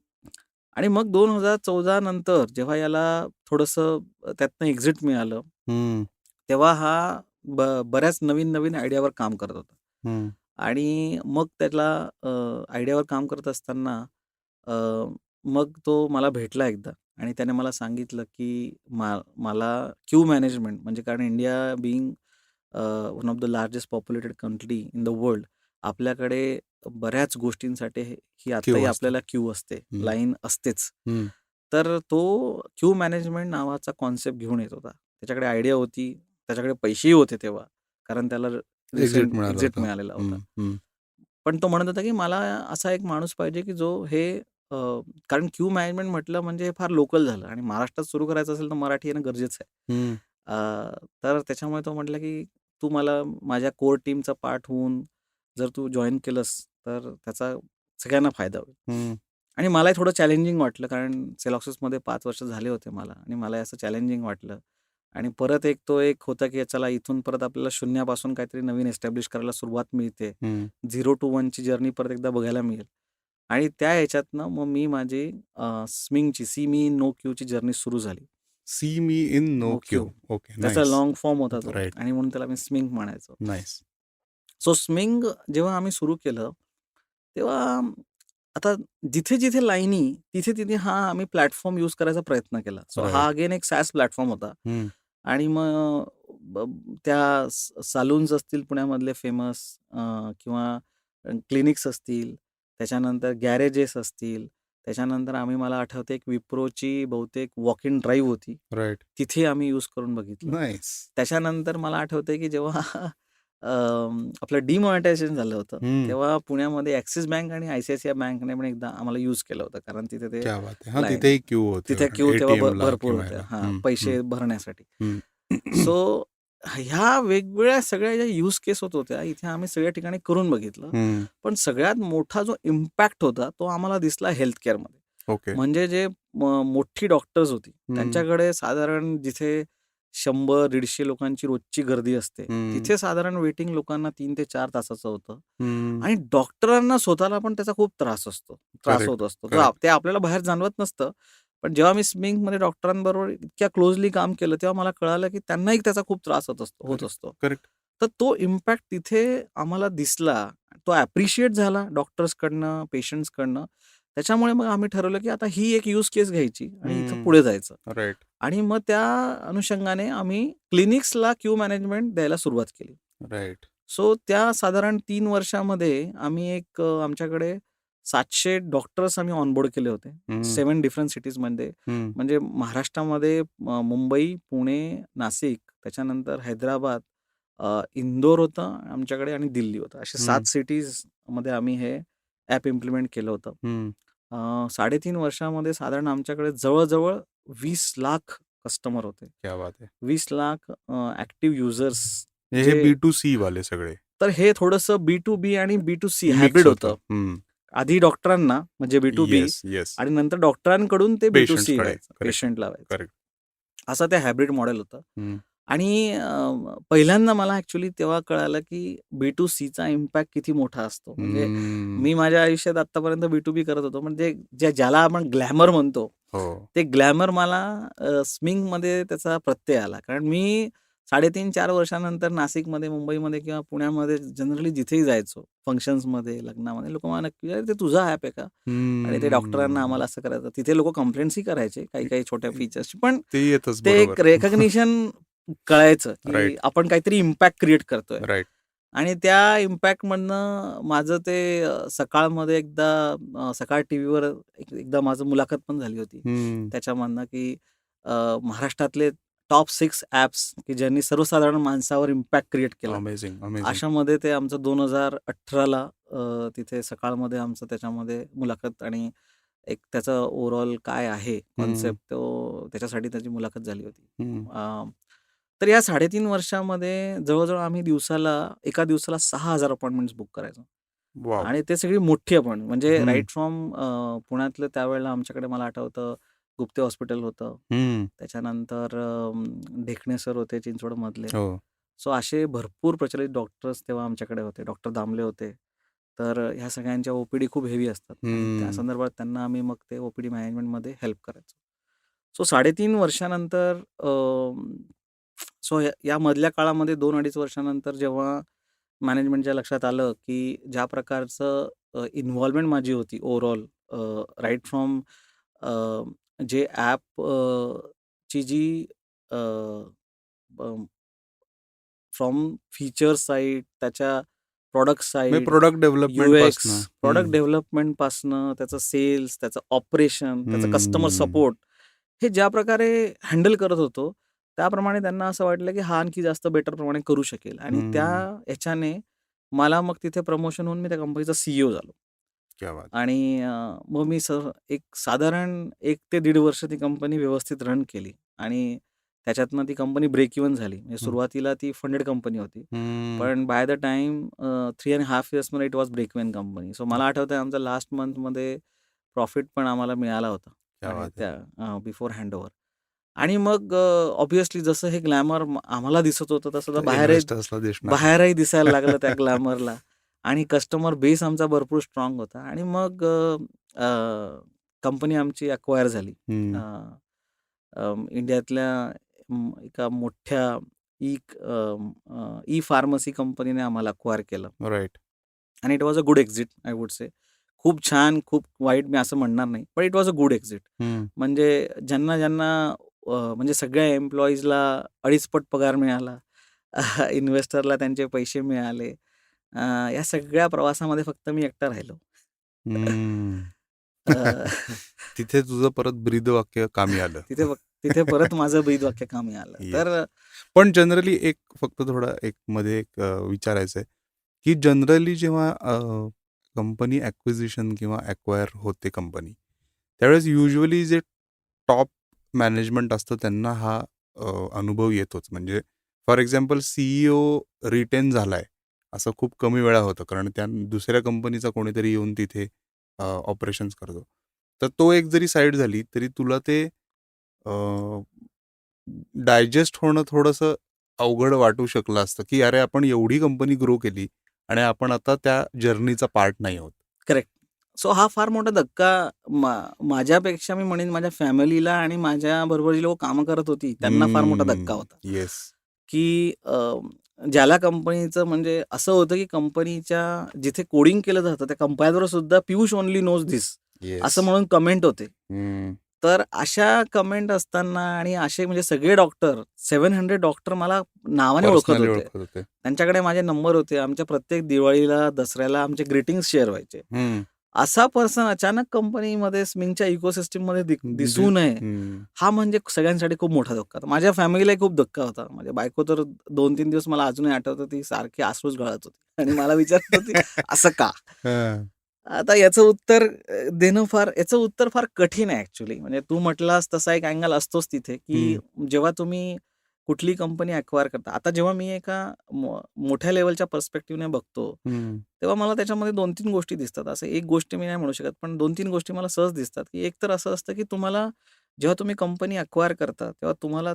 आणि मग 2014 नंतर जेव्हा याला थोडंसं त्यातनं एक्झिट मिळालं, हं, तेव्हा हा बऱ्याच नवीन-नवीन आयडियावर काम करत होता. हं. आणि मग त्याला आयडियावर काम करत असताना अ, मग तो मला भेटला एकदा आणि त्याने मला सांगितलं, की मला क्यू मॅनेजमेंट म्हणजे कारण India being one of the largest populated country in the world आपल्याकडे बऱ्याच गोष्टींसाठी ही क्यू आत्ताही असतं. आपल्याला क्यू असते, हं, लाईन असतेच. हं. तर तो क्यू मॅनेजमेंट नावाचा कॉन्सेप्ट घेऊन येत होता. त्याच्याकडे आयडिया होती, त्याच्याकडे पैसेही होते तेव्हा. कारण त्याला एक्झिट रिसेंट मिळालं एक्झिट होतं. मिळालेला होता. हं, हं. पण तो म्हणत होता, की मला असा एक माणूस पाहिजे, की जो हे अ, कारण क्यू मॅनेजमेंट म्हटलं म्हणजे हे फार लोकल झालं आणि महाराष्ट्रात सुरू करायचं असेल तर मराठी येणं गरजेचं आहे. हं, तर त्याच्यामुळे तो म्हटला, की "तू मला माझ्या कोर टीमचा पार्ट होऊन जर तू जॉइन केलंस, तर त्याचा सगळ्यांना फायदा होईल." हं. आणि मलाही थोडं चॅलेंजिंग वाटलं कारण सेलॉक्सिसमध्ये 5 वर्ष झाले होते मला आणि मला असं चॅलेंजिंग वाटलं. आणि परत एक होता, की चला इथून परत आपल्याला शून्यापासून काहीतरी नवीन एस्टॅब्लिश करायला सुरुवात मिळते. हं. 0 टू 1 ची जर्नी परत एकदा बघायला मिळेल. आणि त्या ह्याच्यातनं मग मी माझी स्विंगची सी मी नो क्यूची जर्नी सुरू झाली. See me in no no queue. Queue. Okay. त्याचा नाईस. लाँग फॉर्म होता तो राइट. आणि म्हणून त्याला मी स्विंग म्हणायचो. नाईस. सो स्विंग जेव्हा आम्ही सुरू केलं, तेव्हा आता जिथे-जिथे लाईनी, तिथे-तिथे हा आम्ही प्लॅटफॉर्म यूज करायचा प्रयत्न केला. सो हा राइट. अगेन एक SaaS प्लॅटफॉर्म होता. हं, आणि मग त्या सलून्स असतील पुण्यामधले फेमस किंवा क्लिनिक्स असतील, त्याच्यानंतर गॅरेजेस असतील, त्याच्यानंतर मला आठवतंय एक विप्रोची बहुतेक वॉक इन ड्राईव्ह होती. राइट. तिथे आम्ही यूज करून बघितलं. नाईस. त्याच्यानंतर मला आठवतंय की जेव्हा आपलं डिमॉनिटायझेशन झालं होतं, हं. तेव्हा पुण्यामध्ये ॲक्सिस बँक आणि आय-सी-आय-सी-आय बँकने पण एकदा आम्हाला यूज केलं होतं. कारण तिथे ते क्या बात है! हां, लाईन तिथेही क्यू होते तिथे क्यू तेव्हा एटीएमला भरपूर किंवा होत्या. ह्याला. हां, हं, हं, पैसे भरण्यासाठी. हं. सो ह्या वेगवेगळ्या सगळ्या ज्या यूज केस होत होत्या, इथे आम्ही सगळ्या ठिकाणी करून बघितलं. हं. पण सगळ्यात मोठा जो इम्पॅक्ट होता, तो आम्हाला दिसला हेल्थ केअरमध्ये. ओके. म्हणजे जे मोठी डॉक्टर्स होती, हं, त्यांच्याकडे साधारण जिथे 100-150 लोकांची रोजची गर्दी असते, हं, तिथे साधारण वेटिंग लोकांना 3 ते 4 तासाचं होतं हं. आणि डॉक्टरांना स्वतःला पण त्याचा खूप त्रास करेक्ट, होत असतो. करेक्ट. ते आपल्याला बाहेर जाणवत नसतं. पण जेव्हा मी स्विंगमध्ये डॉक्टरांबरोबर इतक्या क्लोजली काम केलं, तेव्हा मला कळालं, की त्यांनाही त्याचा खूप त्रास होत करेक्ट, असतो. करेक्ट. तर तो इम्पॅक्ट तिथे आम्हाला दिसला. तो ॲप्रिशिएट झाला डॉक्टर्सकडनं, पेशंट्सकडनं. त्याच्यामुळे मग आम्ही ठरवलं, की आता ही एक यूज केस घ्यायची आणि इथं हं. पुढे जायचं. राइट, आणि मग त्या अनुषंगाने आम्ही क्लिनिक्सला क्यू मॅनेजमेंट द्यायला सुरुवात केली. राइट. सो त्या साधारण 3 वर्षामध्ये आम्ही आमच्याकडे 700 डॉक्टर्स आम्ही ऑनबोर्ड केले होते. हं, 7 डिफरंट सिटीजमध्ये. हं, म्हणजे महाराष्ट्रामध्ये मुंबई, पुणे, नाशिक, त्याच्यानंतर हैदराबाद, इंदोर होतं आमच्याकडे आणि दिल्ली होतं. असे हं, 7 सिटीजमध्ये आम्ही हे ॲप इम्प्लिमेंट केलं होतं. हं. 3.5 वर्षामध्ये साधारण आमच्याकडे जवळ-जवळ 20,00,000 कस्टमर होते. क्या बात है! 20,00,000 ॲक्टिव्ह युजर्स हे जे बी2सी वाले सगळे तर हे थोडंसं बी-टू-बी आणि बी-टू-सी मिक्स हायब्रिड होतं. होतं. हं. आधी डॉक्टरांना म्हणजे बी-टू-बी येस, येस. आणि नंतर डॉक्टरांकडून ते बी-टू-सी पेशंट्सकडे. व्हायचं, करेक्ट, पेशंटला व्हायचं. करेक्ट. असं ते हायब्रिड मॉडेल होतं. हं, आणि पहिल्यांदा मला ॲक्चुअली तेव्हा कळालं, की बी-टू-सीचा इम्पॅक्ट किती मोठा असतो. म्हणजे हं. मी माझ्या आयुष्यात आत्तापर्यंत बी-टू-बी करत होतो. म्हणजे ज्याला आपण ग्लॅमर म्हणतो, हो. ते ग्लॅमर मला स्विंगमध्ये त्याचा प्रत्यय आला. कारण मी 3.5-4 वर्षानंतर नाशिकमध्ये, मुंबईमध्ये किंवा पुण्यामध्ये जनरली जिथेही जायचो, फंक्शन्समध्ये, लग्नामध्ये, लोकं मला नक्की "अरे, ते तुझा ॲप आहे का?" आणि ते डॉक्टरांना हं. आम्हाला असं करायचं. तिथे लोकं कंप्लेंट्सही करायचे काही-काही छोट्या फीचर्सची. पण ते येतच ते एक बरोबर. रेकग्निशन कळायचं, की राइट, आपण काहीतरी इम्पॅक्ट क्रिएट करतोय. राइट. आणि त्या इम्पॅक्टमधनं माझं ते सकाळमध्ये सकाळ टीव्हीवर एकदा माझं मुलाखत पण झाली होती. हं. त्याच्यामधनं की महाराष्ट्रातले टॉप 6 ॲप्स की ज्यांनी सर्वसाधारण माणसावर इम्पॅक्ट क्रिएट केला. Amazing, amazing. अशामध्ये ते आमचं 2018ला तिथे सकाळमध्ये आमचं त्याच्यामध्ये मुलाखत आणि एक त्याचं ओव्हरऑल काय आहे हं, कॉन्सेप्ट त्याच्यासाठी त्याची मुलाखत झाली होती. हं. तर या 3.5 वर्षामध्ये जवळ-जवळ आम्ही एका दिवसाला 6,000 अपॉइंटमेंट्स बुक करायचो. वॉव! आणि ते सगळी मोठी अपॉइंटमेंट म्हणजे हं, राइट फ्रॉम पुण्यातलं त्यावेळेला आमच्याकडे मला आठवतं गुप्ते हॉस्पिटल होतं. हं. त्याच्यानंतर ढेकणे सर होते चिंचवडमधले. हो. सो असे भरपूर प्रचलित डॉक्टर्स तेव्हा आमच्याकडे होते. डॉक्टर दामले होते. तर ह्या सगळ्यांच्या ओ-पी-डी खूप हेवी असतात आणि त्या हं. संदर्भात त्यांना आम्ही मग ते ओ-पी-डी मॅनेजमेंटमध्ये हेल्प करायचो. सो 3.5 वर्षानंतर सो या मधल्या काळामध्ये 2-2.5 वर्षानंतर जेव्हा मॅनेजमेंटच्या लक्षात आलं, की ज्या प्रकारचं इन्व्हॉल्वमेंट माझी होती ओव्हरऑल राइट फ्रॉम जे ॲप ची जी अ, फ्रॉम फीचर साइड, त्याच्या प्रॉडक्ट म्हणजे साइड, प्रॉडक्ट डेव्हलपमेंटपासनं. प्रॉडक्ट डेव्हलपमेंटपासनं त्याचं सेल्स, त्याचं ऑपरेशन, त्याचं कस्टमर हं. सपोर्ट हे ज्या प्रकारे हँडल करत होतो, त्याप्रमाणे त्यांना असं वाटलं, की हा आणखी जास्त बेटर प्रमाणे करू शकेल आणि त्या हं. ह्याच्याने मला मग तिथे प्रमोशन होऊन मी त्या कंपनीचा सीईओ झालो. क्या बात! आणि मग मी एक साधारण 1 ते 1.5 वर्ष ती कंपनी व्यवस्थित रन केली आणि त्याच्यातनं ती कंपनी ब्रेक इव्हन झाली. म्हणजे हं. सुरुवातीला ती फंडेड कंपनी होती. हं. पण बाय द टाईम 3.5 इयर्समध्ये it was break even company. So मला आठवतंय आमचा लास्ट मंथमध्ये प्रॉफिट पण आम्हाला मिळाला होता क्या आणि बात है! त्या बिफोर हँडओव्हर. आणि मग ऑब्व्हियसली जसं हे ग्लॅमर आम्हाला दिसत होतं तसं तर तर इन्व्हेस्टर्सला दिसणार. बाहेरही दिसायला लागलं त्या ग्लॅमरला. आणि कस्टमर बेस आमचा भरपूर स्ट्राँग होता आणि मग कंपनी आमची अक्वायर झाली. अ, हं. इंडियातल्या एका मोठ्या ई-फार्मसी कंपनीने आम्हाला अक्वायर केलं राइट. आणि it was a good exit I would say. खूप छान, खूप वाईट मी असं म्हणणार नाही. पण it was a good exit. हं. म्हणजे ज्यांना म्हणजे सगळ्या एम्प्लॉईजला 2.5 पट पगार मिळाला. इन्व्हेस्टरला त्यांचे पैसे मिळाले. अ, या सगळ्या प्रवासामध्ये फक्त मी एकटा राहिलो. हं. अ, तिथे तुझं परत ब्रीदवाक्य कामी आलं. तिथे परत माझं ब्रीदवाक्य कामी आलं. येस. तर पण जनरली एक फक्त थोडा एक मध्ये एक विचारायचं आहे, की जनरली जेव्हा कंपनी ॲक्विजिशन किंवा ॲक्वायर होते कंपनी, त्यावेळेस युजुअली जे टॉप मॅनेजमेंट असतं त्यांना हा अनुभव येतोच. म्हणजे फॉर एक्झाम्पल सीईओ रिटेन झालाय, असं खूप कमी वेळा होतं. कारण त्या दुसऱ्या कंपनीचा कोणीतरी येऊन तिथे ऑपरेशन्स करतो. तर तो एक जरी साईड झाली, तरी तुला ते डायजेस्ट होणं थोडंसं अवघड वाटू शकलं असतं, की अरे आपण एवढी कंपनी ग्रो केली आणि आपण आता त्या जर्नीचा पार्ट नाही आहोत. करेक्ट. सो हा फार मोठा धक्का माझ्यापेक्षा मी म्हणेन माझ्या फॅमिलीला आणि माझ्याबरोबर जी लोकं कामं करत होती, त्यांना फार मोठा धक्का होता. येस. की ज्याला कंपनीचं म्हणजे असं होतं, की कंपनीच्या जिथे कोडिंग केलं जातं, त्या कंपायलरवर सुद्धा "Piyush only knows this" yes. असं म्हणून कमेंट होते. हं. तर अशा कमेंट असताना आणि असे म्हणजे सगळे डॉक्टर 700 डॉक्टर मला नावाने ओळखत पर्सनली होते. ओळखत होते. त्यांच्याकडे माझे नंबर होते. आमच्या प्रत्येक दिवाळीला, दसऱ्याला आमचे ग्रीटिंग्स शेअर व्हायचे. हं. असा पर्सन अचानक कंपनीमध्ये स्मिंगच्या इकोसिस्टममध्ये दि दिसू नये, हं. हा म्हणजे सगळ्यांसाठी खूप मोठा धक्का होता. माझ्या फॅमिलीलाही खूप धक्का होता. माझी बायको तर 2-3 दिवस मला अजूनही आठवतं, ती सारखी अश्रूच गळत होती आणि मला विचारत होती, "असं का?" हां. आता याचं उत्तर फार कठीण आहे ॲक्चुअली. म्हणजे तू म्हटलास तसा एक अँगल असतोच तिथे, की हं. जेव्हा तुम्ही कुठली कंपनी अक्वायर करता. आता जेव्हा मी एका मोठ्या लेव्हलच्या पर्स्पेक्टिव्हने बघतो, हं. तेव्हा मला त्याच्यामध्ये 2-3 गोष्टी दिसतात. असं एक गोष्ट मी नाही म्हणू शकत, पण 2-3 गोष्टी मला सहज दिसतात, की एक तर असं असतं, की तुम्हाला जेव्हा तुम्ही कंपनी अक्वायर करता, तेव्हा तुम्हाला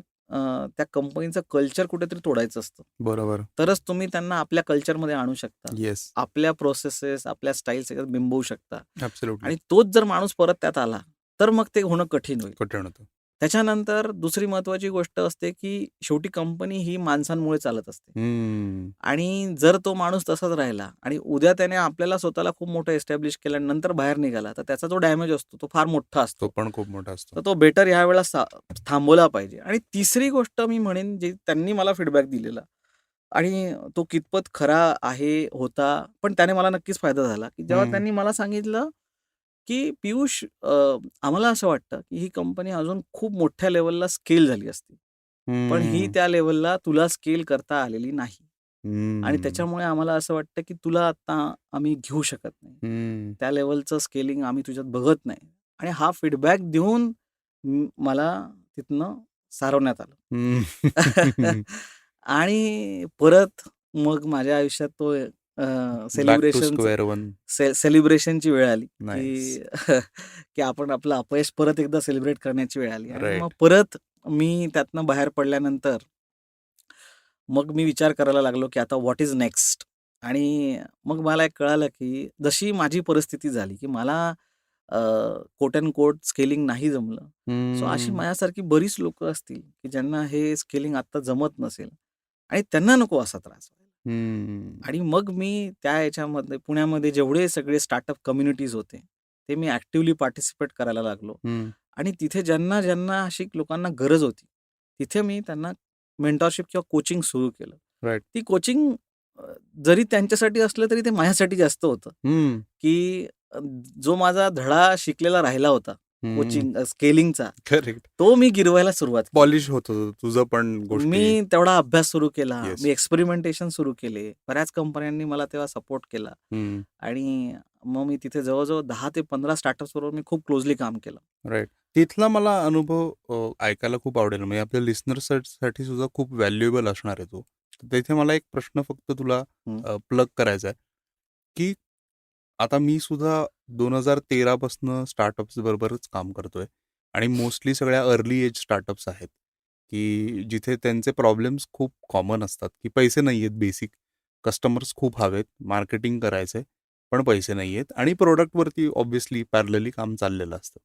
त्या कंपनीचं कल्चर कुठेतरी तोडायचं असतं. बरोबर. तरच तुम्ही त्यांना आपल्या कल्चरमध्ये आणू शकता. येस. आपल्या प्रोसेसेस, आपल्या स्टाईल्स याच्यात बिंबवू शकता ॲब्सोल्युटली. आणि तोच जर माणूस परत त्यात आला, तर मग ते होणं कठीण होईल. कठीण होतं. त्याच्यानंतर दुसरी महत्त्वाची गोष्ट असते, की शेवटी कंपनी ही माणसांमुळे चालत असते. हं. आणि जर तो माणूस तसाच राहिला आणि उद्या त्याने आपल्याला स्वतःला खूप मोठं एस्टॅब्लिश केलं आणि नंतर बाहेर निघाला, तर त्याचा जो डॅमेज असतो, तो फार मोठा तो असतो. पण खूप मोठा असतो. तर तो बेटर ह्यावेळेला थांबवला पाहिजे. आणि तिसरी गोष्ट मी म्हणेन, जी त्यांनी मला फीडबॅक दिलेला आणि तो कितपत खरा आहे, होता, पण त्याने मला नक्कीच फायदा झाला, की जेव्हा हं. त्यांनी मला सांगितलं, की "पियुष आम्हाला असं वाटतं, की ही कंपनी अजून खूप मोठ्या लेव्हलला स्केल झाली असती. पण ही हं. त्या लेव्हलला तुला स्केल करता आलेली नाही. आणि हं. त्याच्यामुळे आम्हाला असं वाटतं, की तुला आता आम्ही घेऊ शकत नाही. हं. त्या लेव्हलचं स्केलिंग आम्ही तुझ्यात बघत नाही." आणि हा फीडबॅक देऊन मला तिथनं सारवण्यात आलं. हं. आणि परत मग माझ्या आयुष्यात तो बॅक टू स्क्वेअर वन. सेलिब्रेशनची वेळ आली, नाईस. की की आपण आपलं अपयश परत एकदा सेलिब्रेट करण्याची वेळ आली आणि मग राइट. परत मी त्यातनं बाहेर पडल्यानंतर मग मी विचार करायला लागलो, की आता व्हॉट इज नेक्स्ट? आणि मग मला एक कळालं, की जशी माझी परिस्थिती झाली, की मला कोट अँड कोट स्केलिंग नाही जमलं. सो अशी हम्म. माझ्यासारखी बरीच लोकं असतील, की ज्यांना हे स्केलिंग आत्ता जमत नसेल आणि त्यांना नको असा त्रास व्हायला. हम्म. आणि मग मी त्या याच्यामध्ये पुण्यामध्ये जेवढे सगळे स्टार्टअप कम्युनिटीज होते, ते मी ॲक्टिव्हली पार्टिसिपेट करायला लागलो. हम्म. आणि तिथे ज्यांना अशी लोकांना गरज होती, तिथे मी त्यांना मेंटॉरशिप किंवा कोचिंग सुरू केलं. राईट. ती कोचिंग जरी त्यांच्यासाठी असलं तरी ते माझ्यासाठी जास्त होतं, हम्म. की जो माझा धडा शिकलेला राहिला होता हम्म. कोचिंग स्केलिंगचा, करेक्ट. तो मी गिरवायला सुरुवात केली. पॉलिश होत होतं तुझं पण गोष्टी. मी तेवढा अभ्यास सुरू केला. येस. मी एक्सपेरिमेंटेशन सुरू केले. बऱ्याच कंपन्यांनी मला तेव्हा सपोर्ट केला हम्म. आणि मग मी तिथे जवळ-जवळ 10 ते 15 स्टार्टअप्सबरोबर मी खूप क्लोजली काम केलं. राईट. तिथला मला अनुभव ऐकायला खूप आवडेल. म्हणजे आपल्या लिस्नर्ससाठी सुद्धा खूप व्हॅल्युएबल असणार आहे तो. तर तिथे मला एक प्रश्न फक्त तुला हं. प्लग करायचा आहे, की आता मी सुद्धा 2013 पासनं स्टार्टअप्स बरोबरच काम करतोय आणि मोस्टली सगळ्या अर्ली एज स्टार्टअप्स आहेत, की जिथे त्यांचे प्रॉब्लेम्स खूप कॉमन असतात, की पैसे नाही आहेत बेसिक. कस्टमर्स खूप हवेत, मार्केटिंग करायचंय, पण पैसे नाही आहेत आणि प्रोडक्टवरती ऑब्व्हियसली पॅरलली काम चाललेलं असतं.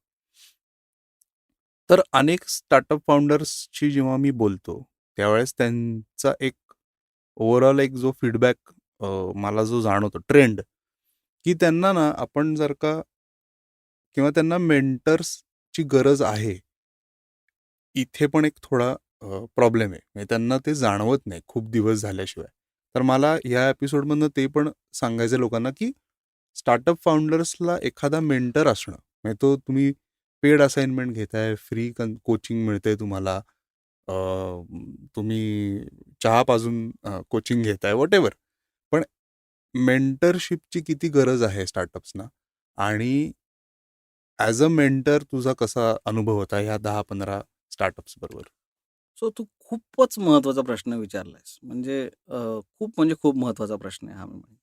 तर अनेक स्टार्टअप फाउंडर्सशी जेव्हा मी बोलतो, त्यावेळेस त्यांचा एक ओव्हरऑल एक जो फीडबॅक मला जो जाणवतो ट्रेंड, की त्यांना ना आपण जर का किंवा त्यांना मेंटर्सची गरज आहे. इथे पण एक थोडा प्रॉब्लेम आहे. म्हणजे त्यांना ते जाणवत नाही खूप दिवस झाल्याशिवाय. तर मला ह्या एपिसोडमधनं ते पण सांगायचं लोकांना, की स्टार्टअप फाउंडर्सला एखादा मेंटर असणं, म्हणजे तो तुम्ही पेड असाइनमेंट घेताय, फ्री कोचिंग मिळतंय तुम्हाला, अ, तुम्ही चहा पाजून कोचिंग घेताय, व्हॉटेव्हर. पण मेंटरशिपची किती गरज आहे स्टार्टअप्सना आणि ॲज अ मेंटर तुझा कसा अनुभव होता ह्या 10-15 स्टार्टअप्स बरोबर? सो तू खूपच महत्त्वाचा प्रश्न विचारलायस. म्हणजे खूप महत्त्वाचा प्रश्न आहे हा मी म्हणेन.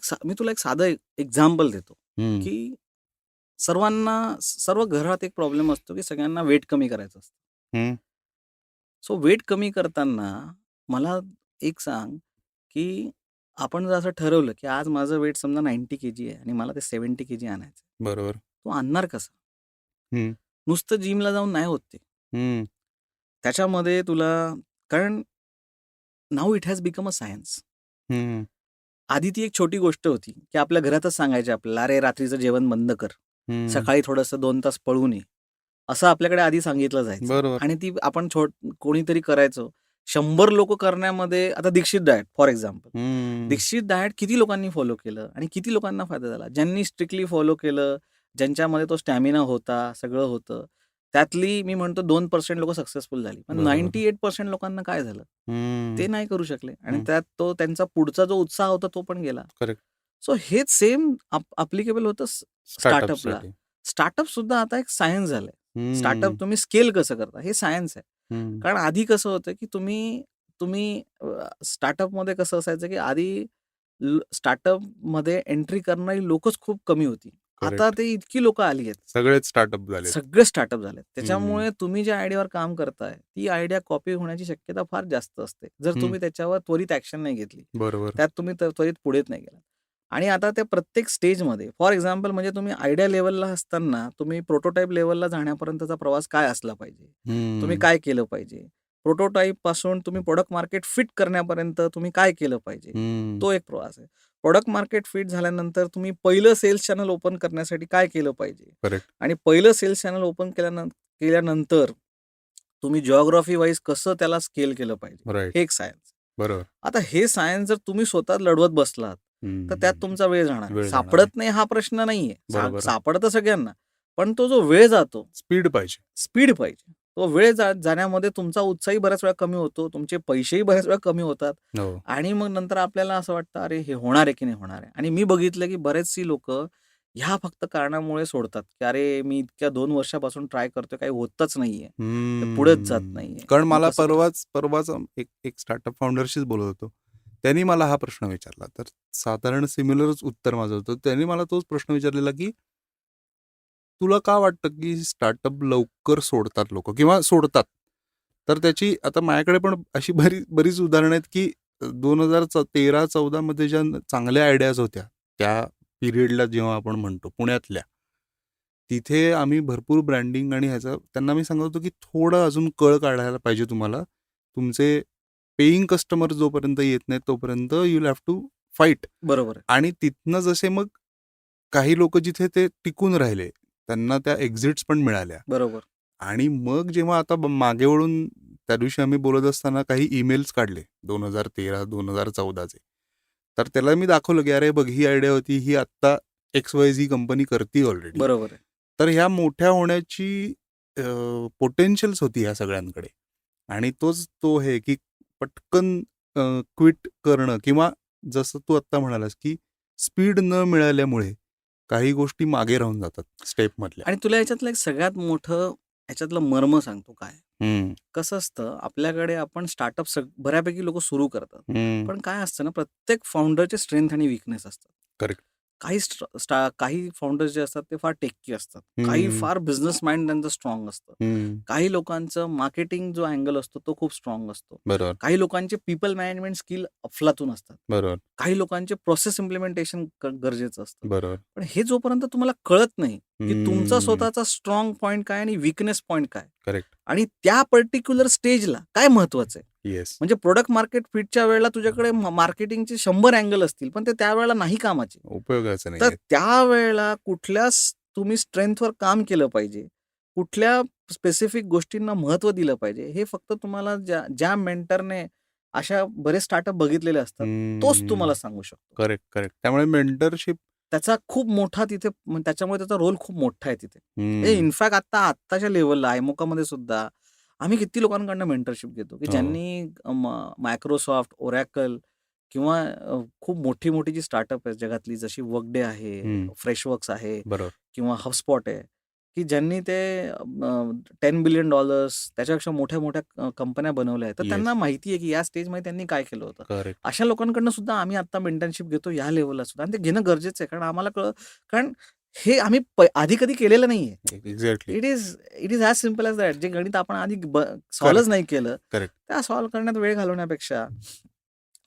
सो मी तुला एक साधं एक्झाम्पल देतो, हं. की सर्व घरात एक प्रॉब्लेम असतो, की सगळ्यांना वेट कमी करायचं असतं. हं. सो वेट कमी करताना मला एक सांग, की आपण जर असं ठरवलं, की आज माझं वेट समजा 90 केजी आहे आणि मला ते 70 केजी आणायचं आहे. बरोबर. तो आणणार कसा? हं. नुसतं जिमला जाऊन नाही होत ते. हं. त्याच्यामध्ये तुला कारण now it has become a science. हं. आधी ती एक छोटी गोष्ट होती, की आपल्या घरातच सांगायचे आपल्याला, "अरे, रात्रीचं जेवण बंद कर. हं. सकाळी थोडंसं 2 तास पळून ये." असं आपल्याकडे आधी सांगितलं जायचं बरोबर. आणि ती आपण कोणीतरी करायचो. 100 लोकं करण्यामध्ये आता दीक्षित डाएट फॉर एक्झाम्पल. हं. दीक्षित डाएट किती लोकांनी फॉलो केलं आणि किती लोकांना फायदा झाला? ज्यांनी स्ट्रिक्टली फॉलो केलं, ज्यांच्यामध्ये तो स्टॅमिना होता, सगळं होतं. त्यातली मी म्हणतो 2% लोकं सक्सेसफुल झाली. पण बरोबर. 98% लोकांना काय झालं? ते हं. नाही करू शकले आणि हं. त्यात तो त्यांचा पुढचा जो उत्साह होता तो पण गेला. करेक्ट. सो हेच सेम अप्लिकेबल होतं स्टार्टअपला. स्टार्टअप्ससाठी. स्टार्टअप सुद्धा आता एक सायन्स झालंय. स्टार्टअप हं. तुम्ही स्केल कसं करता हे सायन्स आहे. हं. कारण आधी कसं होतं, की तुम्ही तुम्ही स्टार्टअपमध्ये कसं असायचं, की आधी स्टार्टअपमध्ये एंट्री करणारी लोकच खूप कमी होती. आता करेक्ट. ते इतकी लोकं आली आहेत. सगळेच स्टार्टअप झालेत. सगळे स्टार्टअप झालेत. हं. त्याच्यामुळे तुम्ही ज्या आयडियावर काम करताय, ती आयडिया कॉपी होण्याची शक्यता फार जास्त असते. जर हं. तुम्ही त्याच्यावर त्वरित ॲक्शन नाही घेतली. बरोबर. त्यात तुम्ही त्वरित पुढेच नाही गेलात. आणि आता त्या प्रत्येक स्टेजमध्ये फॉर एक्झाम्पल म्हणजे तुम्ही आयडिया लेव्हलला असताना तुम्ही प्रोटोटाइप लेव्हलला जाण्यापर्यंतचा प्रवास काय असला पाहिजे? तुम्ही हं. काय केलं पाहिजे? प्रोटोटाइपपासून तुम्ही प्रॉडक्ट मार्केट फिट करण्यापर्यंत तुम्ही काय केलं पाहिजे? हं. तो एक प्रवास आहे. प्रॉडक्ट मार्केट फिट झाल्यानंतर तुम्ही पहिलं सेल्स चॅनल ओपन करण्यासाठी काय केलं पाहिजे? करेक्ट. आणि पहिलं सेल्स चॅनल ओपन केल्यानंतर तुम्ही जिओग्राफी वाईज कसं त्याला स्केल केलं पाहिजे, राइट. हे एक सायन्स. बरोबर. आता हे सायन्स जर तुम्ही स्वतः लढवत बसलात, तर त्यात हं. तुमचा वेळ जाणार. वेळ जाणार आहे. सापडत नाही हा प्रश्न नाहीये. बरोबर. सापडतं सगळ्यांना. पण तो जो वेळ जातो, स्पीड पाहिजे. स्पीड पाहिजे. तो वेळ जाण्यामध्ये तुमचा उत्साहही बऱ्याच वेळा कमी होतो. तुमचे पैसेही बऱ्याच वेळा कमी होतात. हो. आणि मग नंतर आपल्याला असं वाटतं, "अरे, हे होणार आहे की नाही होणार आहे?" आणि मी बघितलं की बरेचशी लोकं ह्या फक्त कारणामुळे सोडतात, की "अरे, मी इतक्या 2 वर्षापासून ट्राय करतोय, काही होतच नाहीये. ते पुढेच जात नाहीये." कारण मग मला कसं करायचं? परवाच एक एक स्टार्टअप फाउंडरशीच बोलत होतो. त्यांनी मला हा प्रश्न विचारला. तर साधारण सिमिलरच उत्तर माझं होतं. त्यांनी मला तोच प्रश्न विचारलेला, की तुला का वाटतं, की स्टार्टअप लवकर सोडतात लोकं किंवा सोडतात? तर त्याची आता माझ्याकडे पण अशी बरीच उदाहरणं आहेत की 2013-14 मध्ये ज्या चांगल्या आयडियाज होत्या त्या पिरियडला, जेव्हा आपण म्हणतो पुण्यातल्या, तिथे आम्ही भरपूर ब्रँडिंग आणि ह्याचं त्यांना मी सांगत होतो की थोडं अजून कळ काढायला पाहिजे तुम्हाला. तुमचे पेईंग कस्टमर जोपर्यंत येत नाहीत तोपर्यंत you will have to fight. बरोबर आहे. आणि तिथनं जसे मग काही लोक जिथे ते टिकून राहिले त्यांना त्या एक्झिट्स पण मिळाल्या. बरोबर. आणि मग जेव्हा आता मागे वळून त्या दिवशी आम्ही बोलत असताना काही ईमेल्स काढले 2013-2014चे, तर त्याला मी दाखवलं की अरे बघ, ही आयडिया होती, ही आत्ता XYZ कंपनी करती ऑलरेडी. बरोबर आहे. तर ह्या मोठ्या होण्याची पोटेन्शियल्स होती ह्या सगळ्यांकडे. आणि तोच तो आहे की पटकन क्विट करणं, किंवा जसं तू आत्ता म्हणालास की स्पीड न मिळाल्यामुळे काही गोष्टी मागे राहून जातात स्टेपमधल्या. आणि तुला याच्यातलं एक सगळ्यात मोठं याच्यातलं मर्म सांगतो काय. हम्म, कसं असतं, आपल्याकडे आपण स्टार्टअप बऱ्यापैकी लोक सुरू करतात. हम्म, पण काय असतं ना, प्रत्येक फाउंडरचे स्ट्रेंथ आणि वीकनेस असतात. करेक्ट. काही फाउंडर्स जे असतात ते फार टेक्की असतात. काही हम्म, फार बिझनेस माइंड त्यांचं स्ट्रॉंग असतं. हम्म, काही लोकांचं मार्केटिंग जो अँगल असतो तो खूप स्ट्रॉंग असतो. बरोबर, काही लोकांचे पीपल मॅनेजमेंट स्किल अफलातून असतात. बरोबर, काही लोकांचे प्रोसेस इम्प्लिमेंटेशन गरजेचं असतं. बरोबर. पण हे जोपर्यंत तुम्हाला कळत नाही की तुमचा हम्म, स्वतःचा स्ट्रॉंग पॉईंट काय आणि वीकनेस पॉईंट काय, करेक्ट. आणि त्या पर्टिक्युलर स्टेजला काय महत्वाचं आहे. येस. म्हणजे प्रोडक्ट मार्केट फिटच्या वेळेला तुझ्याकडे मार्केटिंगचे 100 अँगल असतील, पण ते त्यावेळेला नाही कामाचे. उपयोगाचं तर नाही. त्यावेळेला तुम्ही स्ट्रेंथवर काम केलं पाहिजे, कुठल्या स्पेसिफिक गोष्टींना महत्त्व दिलं पाहिजे, हे फक्त तुम्हाला ज्या मेंटरने अशा बरेच स्टार्टअप बघितलेले असतात, तोच तुम्हाला सांगू शकतो. Correct, correct. त्यामुळे मेंटरशिप. त्याचा खूप मोठा तिथे त्याच्यामुळे त्याचा रोल खूप मोठा आहे तिथे. इनफॅक्ट आत्ताच्या लेव्हलला आयमोकामध्ये सुद्धा आम्ही किती लोकांकडनं मेंटरशिप घेतो की ज्यांनी मायक्रोसॉफ्ट, ओरॅकल किंवा खूप मोठी जी स्टार्टअप आहे जगातली, जशी वर्कडे आहे, फ्रेशवर्क्स आहे बरोबर. किंवा हबस्पॉट आहे, की ज्यांनी ते $10 बिलियन त्याच्यापेक्षा मोठ्या कंपन्या बनवल्या आहेत. तर त्यांना Yes. माहिती आहे की या स्टेजमध्ये त्यांनी काय केलं होतं. करेक्ट. अशा लोकांकडनं सुद्धा आम्ही आता मेंटरशिप घेतो या लेव्हलला सुद्धा, आणि ते घेणं गरजेचं आहे. कारण आम्हाला कारण हे आम्ही आधी कधी केलेलं नाहीये. Exactly. It is as simple as that. जे गणित आपण आधी सॉल्वच नाही केलं, करेक्ट. त्या सॉल्व्ह करण्यात वेळ घालवण्यापेक्षा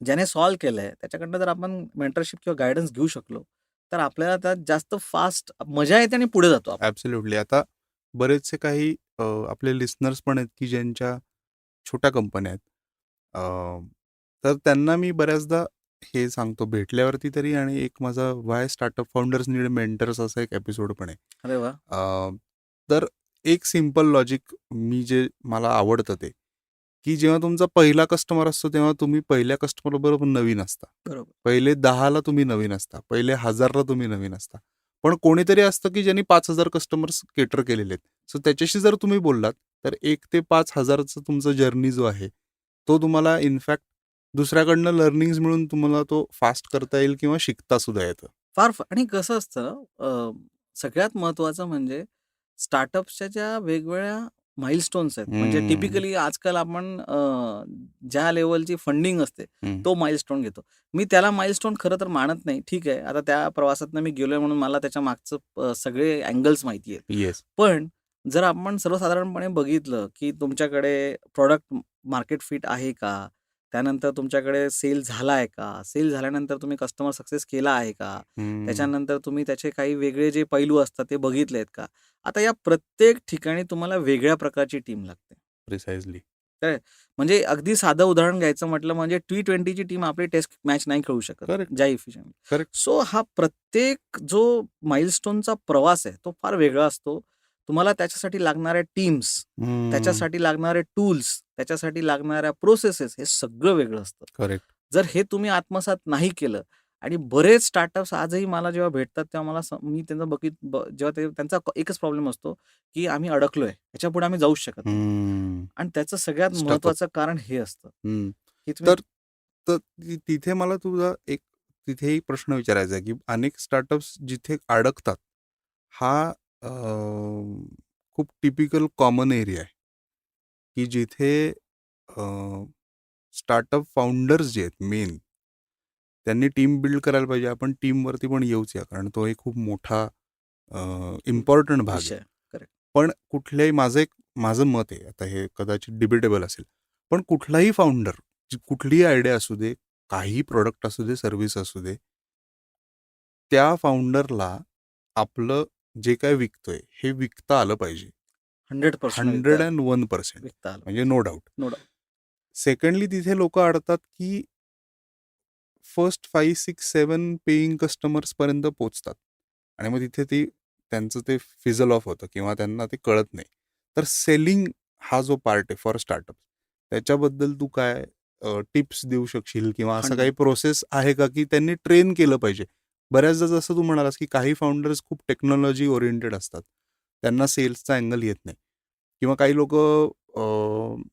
ज्याने सॉल्व्ह केलंय त्याच्याकडनं जर आपण मेंटरशिप किंवा गायडन्स घेऊ शकलो, तर आपल्याला त्यात जास्त फास्ट मजा येते आणि पुढे जातो आपण. ॲब्सोल्युटली. आता बरेचसे काही आपले लिस्नर्स पण आहेत की ज्यांच्या छोट्या कंपन्या आहेत. तर त्यांना मी बऱ्याचदा हे सांगतो भेटल्यावरती तरी, आणि एक माझा Y startup founders need mentors असा एक एपिसोड पण आहे. अरे वा. तर एक सिम्पल लॉजिक जे मला आवडतं ते, की जेव्हा तुमचा पहिला कस्टमर असतो तेव्हा तुम्ही पहिल्या कस्टमर बरोबर नवीन असता. बरोबर. पहिले 10ला तुम्ही नवीन असता, पहिले 1000ला तुम्ही नवीन असता. पण कोणीतरी असतं की ज्यांनी 5000 कस्टमर्स केटर केलेले आहेत. सो त्याच्याशी जर तुम्ही बोललात तर 1 ते 5000चा तुमचा जर्नी जो आहे तो तुम्हाला इनफॅक्ट दुसऱ्याकडनं लर्निंग्स मिळून तुम्हाला तो फास्ट करता येईल किंवा शिकता सुद्धा येतं. आणि कसं असतं, सगळ्यात महत्वाचं म्हणजे स्टार्टअप्सच्या ज्या वेगवेगळ्या माइलस्टोन्स आहेत. म्हणजे टिपिकली आजकाल आपण ज्या लेवलची फंडिंग असते तो माइलस्टोन घेतो. मी त्याला माइलस्टोन खरं तर मानत नाही. ठीक आहे, आता त्या प्रवासातनं मी गेलोय म्हणून मला त्याच्या मागचं सगळे अँगल्स माहिती आहेत. येस. पण जर आपण सर्वसाधारणपणे बघितलं की तुमच्याकडे प्रॉडक्ट मार्केट फिट आहे का, त्यानंतर तुमच्याकडे सेल झाला आहे का, सेल झाल्यानंतर तुम्ही कस्टमर सक्सेस केला आहे का, त्याच्यानंतर तुम्ही त्याचे काही वेगळे जे पैलू असतात ते बघितले आहेत का. आता या प्रत्येक ठिकाणी तुम्हाला वेगळ्या प्रकारची टीम लागते. प्रिसाइजली. काय म्हणजे अगदी साधं उदाहरण घ्यायचं म्हटलं म्हणजे T20ची टीम आपली टेस्ट मॅच नाही खेळू शकत करेक्ट. ज्या इफिशियंटली. करेक्ट. सो हा प्रत्येक जो माइलस्टोनचा प्रवास आहे तो फार वेगळा असतो. तुम्हाला त्याच्यासाठी लागणाऱ्या टीम्स, त्याच्यासाठी लागणारे टूल्स, त्याच्यासाठी लागणाऱ्या प्रोसेसेस, हे सगळं वेगळं असतं. करेक्ट. जर हे तुम्ही आत्मसात नाही केलं, आणि बरेच स्टार्टअप्स आजही मला जेव्हा भेटतात तेव्हा मी त्यांना जेव्हा त्यांचा एकच प्रॉब्लेम असतो की आम्ही अडकलोय, याच्यापुढे आम्ही जाऊच शकत नाही. आणि त्याचं सगळ्यात Stuck up. महत्वाचं कारण हे असतं की तर तिथे मला तुझा तिथे एक प्रश्न विचारायचा आहे की अनेक स्टार्टअप्स जिथे अडकतात हा खूप टिपिकल कॉमन एरिया आहे की जिथे स्टार्टअप फाउंडर्स जे आहेत मेन, त्यांनी टीम बिल्ड करायला पाहिजे. आपण टीमवरती पण येऊच या, कारण तो एक खूप मोठा इम्पॉर्टंट भाग विषय आहे. करेक्ट. पण कुठल्याही माझं मत आहे, आता हे कदाचित डिबेटेबल असेल, पण कुठलाही फाउंडर, कुठलीही आयडिया असू दे, काही प्रोडक्ट असू दे, सर्व्हिस असू दे, त्या फाउंडरला आपलं जे काय विकतोय हे विकता आलं पाहिजे. 100% विकता 101%, विकता आलं. म्हणजे no doubt. No doubt. Secondly तिथे लोक अडतात की फर्स्ट 5, 6, 7 पेईंग कस्टमर्सपर्यंत पोचतात आणि मग तिथे त्यांचं ते फिझल ऑफ होतं किंवा त्यांना ते कळत नाही. तर सेलिंग हा जो पार्ट आहे फॉर स्टार्टअप, त्याच्याबद्दल तू काय टिप्स देऊ शकशील किंवा असं 100. काही प्रोसेस आहे का की त्यांनी ट्रेन केलं पाहिजे? बऱ्याचदा जसं तू म्हणालास की काही फाउंडर्स खूप टेक्नॉलॉजी ओरिएंटेड असतात, त्यांना सेल्सचा अँगल येत नाही किंवा काही लोक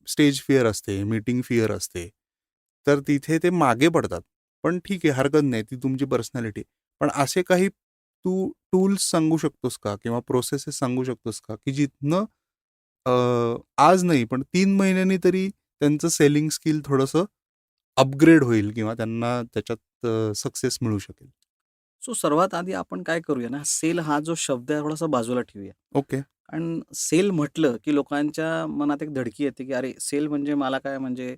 स्टेज फिअर असते, मीटिंग फिअर असते, तर तिथे ते मागे पडतात. पण ठीक आहे, हरकत नाही, ती तुमची पर्सनॅलिटी. पण असे काही तू टूल्स सांगू शकतोस का किंवा प्रोसेसेस सांगू शकतोस का की जिथनं आज नाही पण 3 महिन्यांनी तरी त्यांचं सेलिंग स्किल थोडंसं अपग्रेड होईल किंवा त्यांना त्याच्यात सक्सेस मिळू शकेल? सो सर्वात आधी आपण काय करूया ना, सेल हा जो शब्द आहे थोडासा बाजूला ठेवूया. ओके. कारण सेल म्हटलं, की लोकांच्या मनात एक धडकी येते, की अरे सेल म्हणजे मला काय म्हणजे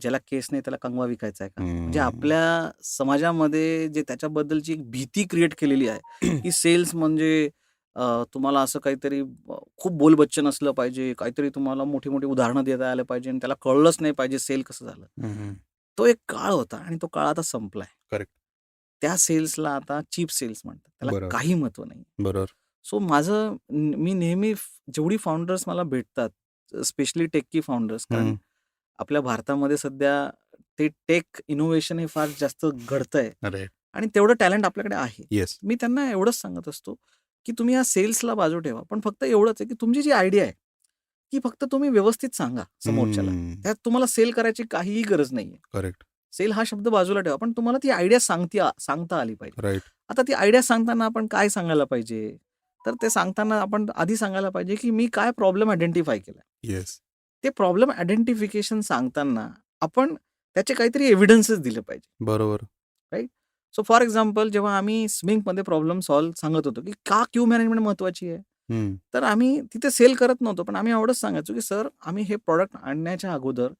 ज्याला केस नाही त्याला कंगवा विकायचा आहे का? म्हणजे आपल्या समाजामध्ये जे त्याच्याबद्दलची एक भीती क्रिएट केलेली आहे, की सेल्स म्हणजे तुम्हाला असं काहीतरी खूप बोलबच्चन असलं पाहिजे, काहीतरी तुम्हाला मोठी-मोठी उदाहरणं देता आलं पाहिजे आणि त्याला कळलंच नाही पाहिजे सेल कसं झालं. तो एक काळ होता आणि तो काळ आता संपलाय. करेक्ट. त्या सेल्सला आता चीप सेल्स म्हणतात. त्याला बरोबर. काही महत्त्व नाही. बरोबर. सो मी नेहमी जेवढी फाउंडर्स मला भेटतात, स्पेशली टेकी फाउंडर्स, कारण आपल्या भारतामध्ये सध्या ते टेक इनोव्हेशन हे फार जास्त घडतंय राईट. आणि तेवढं टॅलेंट आपल्याकडे आहे. येस. मी त्यांना एवढंच सांगत असतो, की तुम्ही या सेल्सला बाजू ठेवा. पण फक्त एवढंच आहे, की तुमची जी आयडिया आहे, ती फक्त तुम्ही व्यवस्थित सांगा समोरच्याला. त्यात तुम्हाला सेल करायची काहीही गरज नाहीये. करेक्ट. सेल हा शब्द बाजूला ठेवा. पण तुम्हाला ती आयडिया सांगता आली पाहिजे. राईट. आता ती आयडिया सांगताना आपण काय सांगायला पाहिजे? तर ते सांगताना आपण आधी सांगायला पाहिजे, की मी काय प्रॉब्लेम आयडेंटिफाय केलाय. येस. ते प्रॉब्लेम आयडेंटिफिकेशन सांगताना आपण त्याचे काहीतरी एव्हिडन्सेस दिले पाहिजे. बरोबर. राइट? सो फॉर एक्झाम्पल जेव्हा आम्ही स्विंगमध्ये प्रॉब्लेम सॉल्व्ह सांगत होतो, की का क्यू मॅनेजमेंट महत्त्वाची आहे? तर आम्ही तिथे सेल करत नव्हतो. पण आम्ही एवढंच सांगायचो, की सर आम्ही हे प्रॉडक्ट आणण्याच्या अगोदर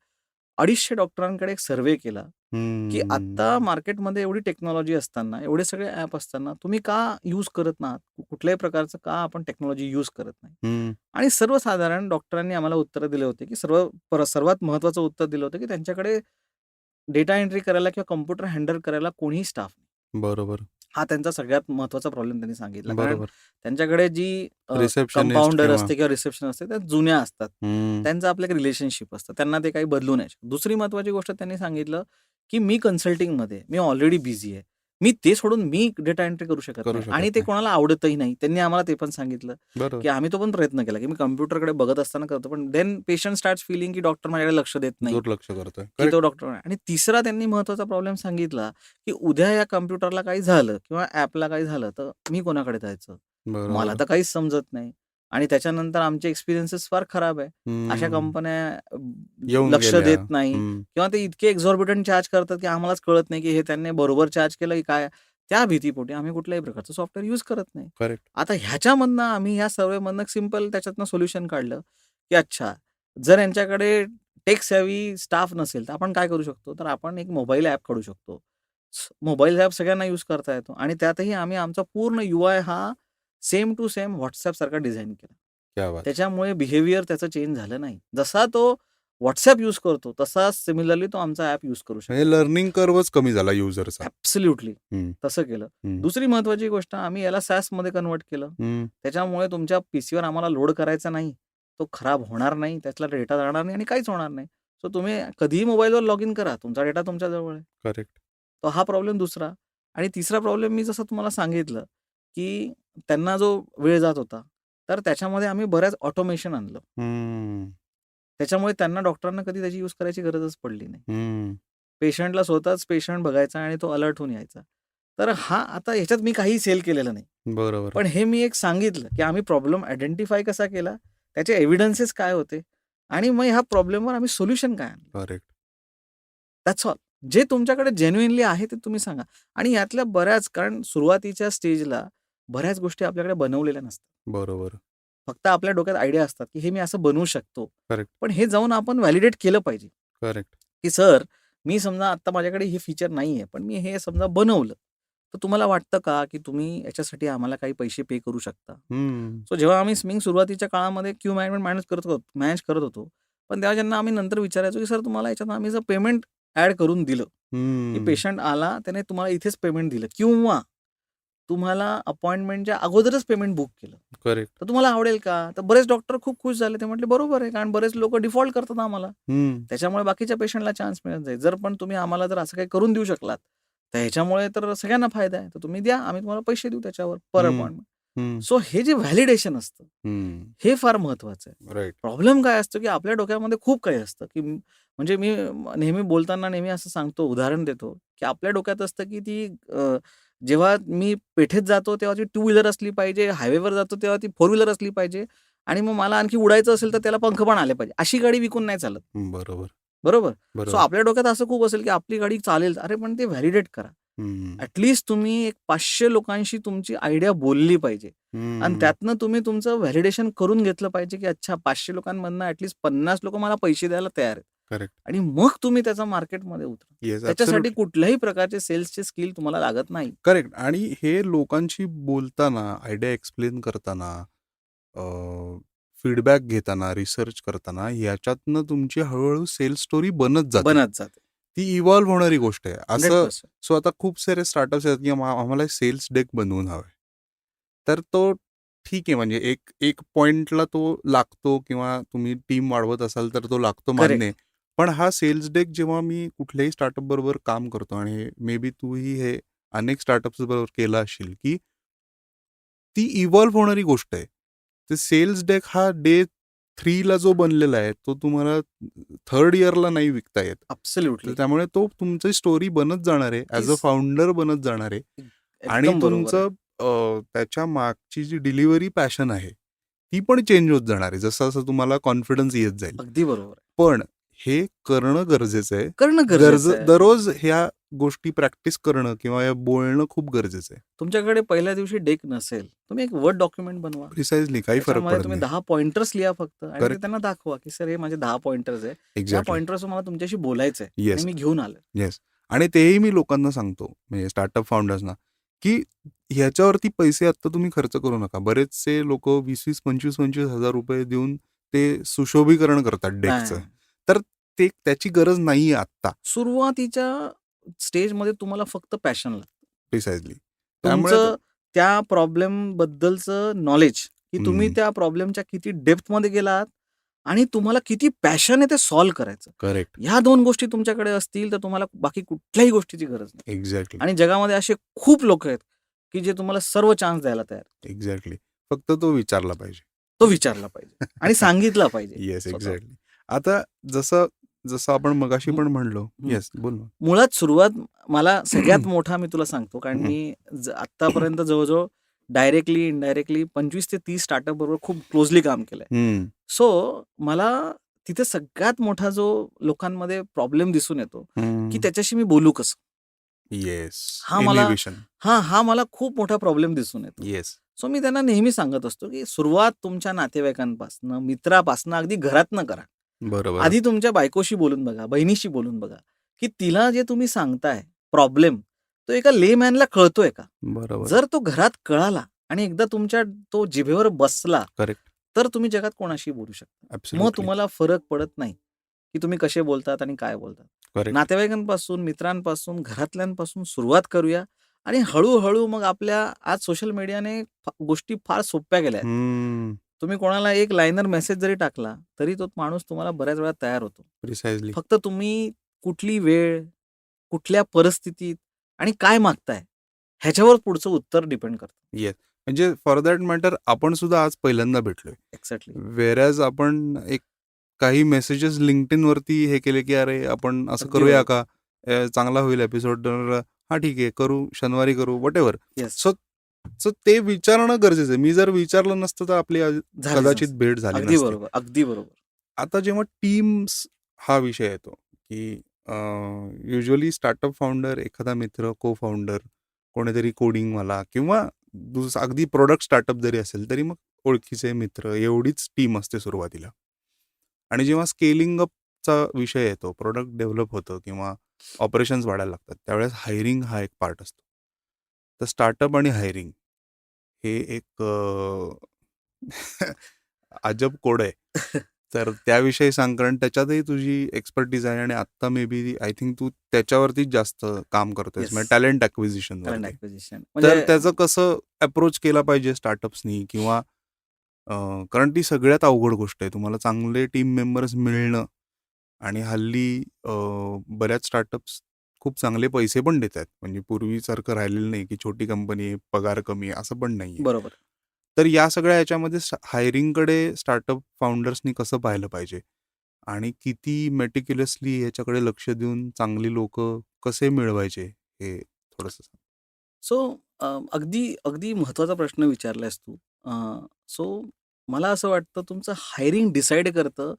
250 डॉक्टरांकडे एक सर्व्हे केला, की आत्ता मार्केटमध्ये एवढी टेक्नॉलॉजी असताना, एवढे सगळे ॲप असताना तुम्ही का यूज करत नाहात? कुठल्याही प्रकारचं का आपण टेक्नॉलॉजी यूज करत नाही? आणि सर्वसाधारण डॉक्टरांनी आम्हाला उत्तरं दिले होते, की सर्वात महत्त्वाचं उत्तर दिलं होतं, की त्यांच्याकडे डेटा एंट्री करायला किंवा कॉम्प्युटर हँडल करायला कोणीही स्टाफ नाही. बरोबर. हा त्यांचा सगळ्यात महत्त्वाचा प्रॉब्लेम त्यांनी सांगितला. कारण बरोबर. त्यांच्याकडे जी रिसेप्शनिस्ट कंपाउंडर किंवा असते किंवा रिसेप्शन असते त्या जुन्या असतात. त्यांचं आपलं एक रिलेशनशिप असतं. त्यांना ते काही बदलू नाही शकत. दुसरी महत्त्वाची गोष्ट त्यांनी सांगितलं, की मी कन्सल्टिंगमध्ये मी ऑलरेडी बिझी आहे. मी ते सोडून मी डेटा एंट्री करू शकत करू नाही शकत आणि ते नाही. कोणाला आवडतही नाही. त्यांनी आम्हाला ते पण सांगितलं, बरोबर. की आम्ही तो पण प्रयत्न केला, की मी कॉम्प्युटरकडे बघत असताना करतो. पण देन पेशंट स्टार्ट्स फीलिंग, की डॉक्टर माझ्याकडे लक्ष देत नाही, दुर्लक्ष करतोय. की करेक्ट. तो डॉक्टर आणि तिसरा त्यांनी महत्त्वाचा प्रॉब्लेम सांगितला, की उद्या या कॉम्प्युटरला काही झालं किंवा ॲपला काही झालं तर मी कोणाकडे जायचं? मला बरोबर. तर काहीच समजत नाही आणि त्याच्यानंतर आमचे एक्सपिरियन्सेस फार खराब आहे. अशा कंपन्या येऊन लक्ष गेल्या. देत नाही किंवा ते इतके एक्झॉर्बिटंट चार्ज करतात, की आम्हालाच कळत नाही, की हे त्यांनी बरोबर चार्ज केलं की काय? त्या भीतीपोटी आम्ही कुठल्याही प्रकारचं सॉफ्टवेअर यूज करत नाही. करेक्ट. आता ह्याच्यामधनं आम्ही ह्या सर्व्हेमधनं सिंपल त्याच्यातनं सोल्युशन काढलं, की अच्छा जर यांच्याकडे टेक सेव्ही स्टाफ नसेल, तर आपण काय करू शकतो? तर आपण एक मोबाईल ॲप काढू शकतो. मोबाईल ॲप सगळ्यांना यूज करता येतो आणि त्यातही आम्ही आमचा पूर्ण यूआय हा सेम टू सेम WhatsApp सारखा डिझाइन केला. क्या बात. त्याच्यामुळे बिहेवियर त्याचं चेंज झालं नाही. जसा तो WhatsApp यूज करतो, तसाच सिमिलरली तो आमचा ॲप यूज करू शकतो. म्हणजे लर्निंग कर्वच कमी झाला युजरचा. ॲब्सोल्युटली तसं केलं. दुसरी महत्त्वाची गोष्ट आम्ही याला SaaSमध्ये कन्व्हर्ट केलं. त्याच्यामुळे तुमच्या पीसीवर आम्हाला लोड करायचा नाही. तो खराब होणार नाही, त्यातला डेटा जाणार नाही आणि काहीच होणार नाही. सो तुम्ही कधीही मोबाईलवर लॉग इन करा. तुमचा डेटा तुमच्या जवळ आहे. करेक्ट. तर हा प्रॉब्लेम दुसरा. आणि तिसरा प्रॉब्लेम मी जसं तुम्हाला सांगितलं, की त्यांना जो वेळ जात होता, तर त्याच्यामध्ये आम्ही बऱ्याच ऑटोमेशन आणलं. त्याच्यामुळे त्यांना डॉक्टरांना कधी त्याची यूज करायची गरजच पडली नाही. पेशंटला स्वतःच पेशंट बघायचा आणि तो अलर्ट होऊन यायचा. तर हा आता ह्याच्यात मी काहीही सेल केलेलं नाही. बरोबर. पण हे मी एक सांगितलं, की आम्ही प्रॉब्लेम आयडेंटिफाय कसा केला, त्याचे एव्हिडन्सेस काय होते आणि मग ह्या प्रॉब्लेमवर आम्ही सोल्युशन काय आणलं. करेक्ट. That's all. जे तुमच्याकडे जेन्युइनली आहे ते तुम्ही सांगा आणि यातल्या बऱ्याच कारण सुरुवातीच्या स्टेजला बऱ्याच गोष्टी आपल्याकडे बनवलेल्या नसतात. बरोबर. फक्त आपल्या डोक्यात आयडिया असतात, की हे मी असं बनवू शकतो. करेक्ट. पण हे जाऊन आपण व्हॅलिडेट केलं पाहिजे, करेक्ट. की सर मी समजा आत्ता माझ्याकडे हे फीचर नाहीये, पण मी हे समजा बनवलं. तर तुम्हाला वाटतं का, की तुम्ही याच्यासाठी आम्हाला काही पैसे पे करू शकता? हं. सो जेव्हा आम्ही स्विंग सुरुवातीच्या काळामध्ये क्यू मॅनेजमेंट मॅनेज करत होतो. पण तेव्हा ज्यांना आम्ही नंतर विचारायचो, की सर तुम्हाला याच्यात आम्ही जर पेमेंट ॲड करून दिलं, की हं. पेशंट आला त्याने तुम्हाला इथेच पेमेंट दिलं किंवा तुम्हाला अपॉइंटमेंटच्या अगोदरच पेमेंट बुक केलं. करेक्ट. तर तुम्हाला आवडेल का? तर बरेच डॉक्टर खूप खुश झाले. ते म्हटले, "बरोबर आहे." कारण बरेच लोकं डिफॉल्ट करतात आम्हाला. हं. त्याच्यामुळे बाकीच्या पेशंटला चान्स मिळत जाईल. जर पण तुम्ही आम्हाला जर असं काही करून देऊ शकलात, तर ह्याच्यामुळे तर सगळ्यांना फायदा आहे. तर तुम्ही द्या, आम्ही तुम्हाला पैसे देऊ त्याच्यावर पर हं. अपॉइंटमेंट. हं. सो हे जे व्हॅलिडेशन असतं, हं. हे फार महत्वाचं आहे. राइट. प्रॉब्लेम काय असतो, की आपल्या डोक्यामध्ये खूप काही असतं, की म्हणजे मी नेहमी बोलताना नेहमी असं सांगतो, उदाहरण देतो, की आपल्या डोक्यात असतं, की जेव्हा मी पेठेत जातो तेव्हा ती टू व्हीलर असली पाहिजे, हायवेवर जातो तेव्हा ती फोर व्हीलर असली पाहिजे आणि मग मला आणखी उडायचं असेल तर त्याला पंख पण आले पाहिजे. अशी गाडी विकून नाही चालत. बरोबर. बरोबर? सो बरोबर. आपल्या डोक्यात असं खूप असेल, की आपली गाडी चालेल. अरे पण ते व्हॅलिडेट करा. हं. तुम्ही एक 500 लोकांशी तुमची आयडिया बोलली पाहिजे आणि हं. त्यातनं तुम्ही तुमचं व्हॅलिडेशन करून घेतलं पाहिजे, की अच्छा 500 लोकांमधनं ॲटलीस्ट 50 लोकं मला पैसे द्यायला तयार आहेत. करेक्ट. आणि मग तुम्ही त्याचा मार्केटमध्ये उतरा. येस, त्याच्यासाठी ॲब्सोल्युटली. कुठल्याही प्रकारचे सेल्सचे स्किल तुम्हाला लागत नाही. करेक्ट. आणि हे लोकांशी बोलताना, आयडिया एक्सप्लेन करताना, फीडबॅक घेताना, रिसर्च करताना ह्याच्यातनं तुमची हळू-हळू सेल्स स्टोरी बनत जाते. बनत जाते. ती इव्हॉल्व होणारी गोष्ट आहे. असं 100% सो आता खूप सारे स्टार्टअप्स आहेत, की आम्हाला सेल्स डेक बनवून हवंय. तर तो ठीक आहे, म्हणजे एक एक पॉइंटला तो लागतो किंवा तुम्ही टीम वाढवत असाल तर तो लागतो, मान्य आहे. करेक्ट. पण हा सेल्स डेक जेव्हा मी कुठल्याही स्टार्टअप बरोबर काम करतो आणि मे बी तूही हे अनेक स्टार्टअप्स बरोबर केलं असशील, की ती इव्हॉल्व होणारी गोष्ट आहे. ते सेल्स डेक हा डे 3 ला जो बनलेला आहे, तो तुम्हाला थर्ड इयरला नाही विकता येत. तर ॲब्सोल्युटली. त्यामुळे तो तुमची स्टोरी बनत जाणार आहे. ॲज अ तीच फाउंडर बनत जाणार आहे. आणि एकदम बरोबर आहे. तुमचं त्याच्या मागची जी डिलिव्हरी पॅशन आहे, ती पण चेंज होत जाणार आहे. जसं-जसं तुम्हाला कॉन्फिडन्स येत जाईल. अगदी बरोबर आहे. पण हे करणं गरजेचं आहे. करणं गरजेचं आहे. दररोज ह्या गोष्टी प्रॅक्टिस करणं किंवा हे बोलणं खूप गरजेचं आहे. तुमच्याकडे पहिल्या दिवशी डेक नसेल, तुम्ही एक वर्ड डॉक्युमेंट बनवा. प्रिसाइजली काही फरक त्याच्यामध्ये पडत तुम्ही नाही. 10 पॉइंटर्स लिहा फक्त आणि ते करेक्ट. त्यांना दाखवा, की सर हे माझे 10 पॉइंटर्स आहे. या एक्झॅक्टली. पॉइंटर्सवर मला तुमच्याशी बोलायचं आहे आणि येस. मी घेऊन आलोय. येस. आणि तेही मी लोकांना सांगतो, म्हणजे स्टार्टअप फाउंडर्सना, की ह्याच्यावरती पैसे आत्ता तुम्ही खर्च करू नका. बरेचसे लोकं 20-20, 25-25 हजार रुपये देऊन ते सुशोभीकरण करतात डेकचं. नाही. तर ते त्याची गरज नाहीये आत्ता. सुरुवातीच्या स्टेजमध्ये तुम्हाला फक्त पॅशन लागतं. प्रिसाइजली. त्यामुळे तुमचं त्या प्रॉब्लेमबद्दलचं नॉलेज, की तुम्ही हं. त्या प्रॉब्लेमच्या किती डेप्थमध्ये गेलात आणि तुम्हाला किती पॅशन आहे ते सॉल्व्ह करायचं. करेक्ट. ह्या 2 गोष्टी तुमच्याकडे असतील, तर तुम्हाला बाकी कुठल्याही गोष्टीची गरज नाही. एक्झॅक्टली. आणि जगामध्ये असे खूप लोकं आहेत, की जे तुम्हाला सर्व चान्स द्यायला तयार आहेत. एक्झॅक्टली. फक्त तो विचारला पाहिजे. तो विचारला पाहिजे आणि सांगितला पाहिजे येस, स्वतःहून. एक्झॅक्टली. आता जसं जसं आपण मगाशी हं, पण म्हणलो, हं. येस, बोल ना. मुळात सुरुवात मला सगळ्यात मोठा मी तुला सांगतो, कारण हं. मी आत्तापर्यंत जवळ-जवळ डायरेक्टली, इनडायरेक्टली 25 ते 30 स्टार्टअप बरोबर खूप क्लोजली काम केलंय. हं. सो मला तिथे सगळ्यात मोठा जो लोकांमध्ये प्रॉब्लेम दिसून येतो, की हं. त्याच्याशी मी बोलू कसं? येस. हा मला इनिबिशन. हा मला खूप मोठा प्रॉब्लेम दिसून येतो. येस. सो मी त्यांना नेहमी सांगत असतो, की सुरुवात तुमच्या नातेवाईकांपासनं, मित्रापासनं, अगदी घरातनं करा. बरोबर. आधी तुमच्या बायकोशी बोलून बघा, बहिणीशी बोलून बघा, की तिला जे तुम्ही सांगताय प्रॉब्लेम, तो एका लेमॅनला कळतोय का? बरोबर. जर तो घरात कळाला आणि एकदा तुमच्या तो जिभेवर बसला, करेक्ट. तर तुम्ही जगात कोणाशीही बोलू शकता. मग ॲब्सोल्युटली. तुम्हाला फरक पडत नाही, की तुम्ही कसे बोलतात आणि काय बोलतात. करेक्ट. नातेवाईकांपासून, मित्रांपासून, घरातल्यांपासून सुरुवात करूया आणि हळू मग आपल्या आज सोशल मीडियाने गोष्टी फार सोप्या केल्या आहेत. हं. तुम्ही कोणाला एक लाइनर मेसेज जरी टाकला, तरी तो माणूस तुम्हाला बऱ्याच वेळा तयार होतो. प्रिसाइजली. फक्त तुम्ही कुठली वेळ, कुठल्या परिस्थितीत आणि काय मागताय, ह्याच्यावर पुढचं उत्तर डिपेंड करतं. येस. म्हणजे फॉर दॅट मॅटर आपण सुद्धा आज पहिल्यांदा भेटलोय. एक्झॅक्टली. व्हेअरॅज आपण एक काही मेसेजेस LinkedInवरती हे केले, की "अरे, आपण असं अगदी करूया बरोबर. का? चांगला होईल एपिसोड." तर "हां, ठीक आहे, करू. शनिवारी करू." व्हॉटएव्हर. येस. सो सो ते विचारणं गरजेचं आहे. मी जर विचारलं नसतं, तर आपली आज झालीच कदाचित नसती. भेट झाली अगदी नसती. बरोबर, अगदी बरोबर. आता जेव्हा टीम्स हा विषय येतो, की युजुअली स्टार्टअप फाउंडर, एखादा मित्र, को फाउंडर, कोणीतरी कोडिंगवाला किंवा अगदी प्रोडक्ट स्टार्टअप जरी असेल, तरी मग ओळखीचे मित्र एवढीच टीम असते सुरुवातीला. आणि जेव्हा स्केलिंग अपचा विषय येतो, प्रोडक्ट डेव्हलप होतं किंवा ऑपरेशन्स वाढायला लागतात, त्यावेळेस हायरिंग हा एक पार्ट असतो. तर स्टार्टअप आणि हायरिंग हे एक अजब कोड आहे. तर त्याविषयी सांग, कारण त्याच्यातही तुझी एक्सपर्टीज आहे आणि आत्ता मे बी आय थिंक तू त्याच्यावरतीच जास्त काम करतोयस, येस. म्हणजे टॅलेंट टॅलेंट ॲक्विजिशनवरती. ॲक्विजिशन तर म्हणजे त्याचं कसं अप्रोच केला पाहिजे स्टार्टअप्सनी किंवा कारण ती सगळ्यात अवघड गोष्ट आहे. तुम्हाला चांगले टीम मेंबर्स मिळणं आणि हल्ली बऱ्याच स्टार्टअप्स खूप चांगले पैसे पण देत आहेत. म्हणजे पूर्वीसारखं राहिलेलं नाही, की छोटी कंपनी आहे, पगार कमी आहे, असं पण नाहीये. बरोबर. तर या सगळ्या ह्याच्यामध्ये हायरिंगकडे स्टार्टअप फाउंडर्सनी कसं पाहिलं पाहिजे? आणि किती मेटिक्युलसली ह्याच्याकडे लक्ष देऊन चांगली लोकं कसे मिळवायचे? हे थोडंसं सांग. सो अगदी अगदी महत्त्वाचा प्रश्न विचारलायस तू. सो मला असं वाटतं तुमचं हायरिंग डिसाईड करतं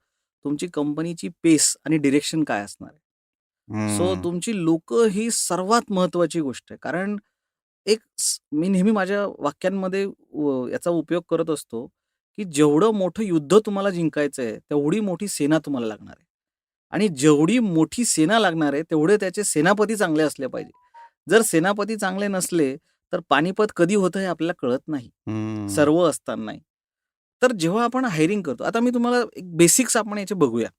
तुमची कंपनीची पेस आणि डिरेक्शन काय असणार आहे. सो हं. तुमची लोकं ही सर्वात महत्त्वाची गोष्ट आहे. कारण मी नेहमी माझ्या वाक्यांमध्ये याचा उपयोग करत असतो, की जेवढं मोठं युद्ध तुम्हाला जिंकायचं आहे, तेवढी मोठी सेना तुम्हाला लागणार आहे. आणि जेवढी मोठी सेना लागणार आहे, तेवढे त्याचे सेनापती चांगले असले पाहिजे. जर सेनापती चांगले नसले, तर पानिपत कधी होतं हे आपल्याला कळत नाही. हं. सर्व असतानाही. तर जेव्हा आपण हायरिंग करतो, आता मी तुम्हाला एक बेसिक्स आपण याचे बघूया,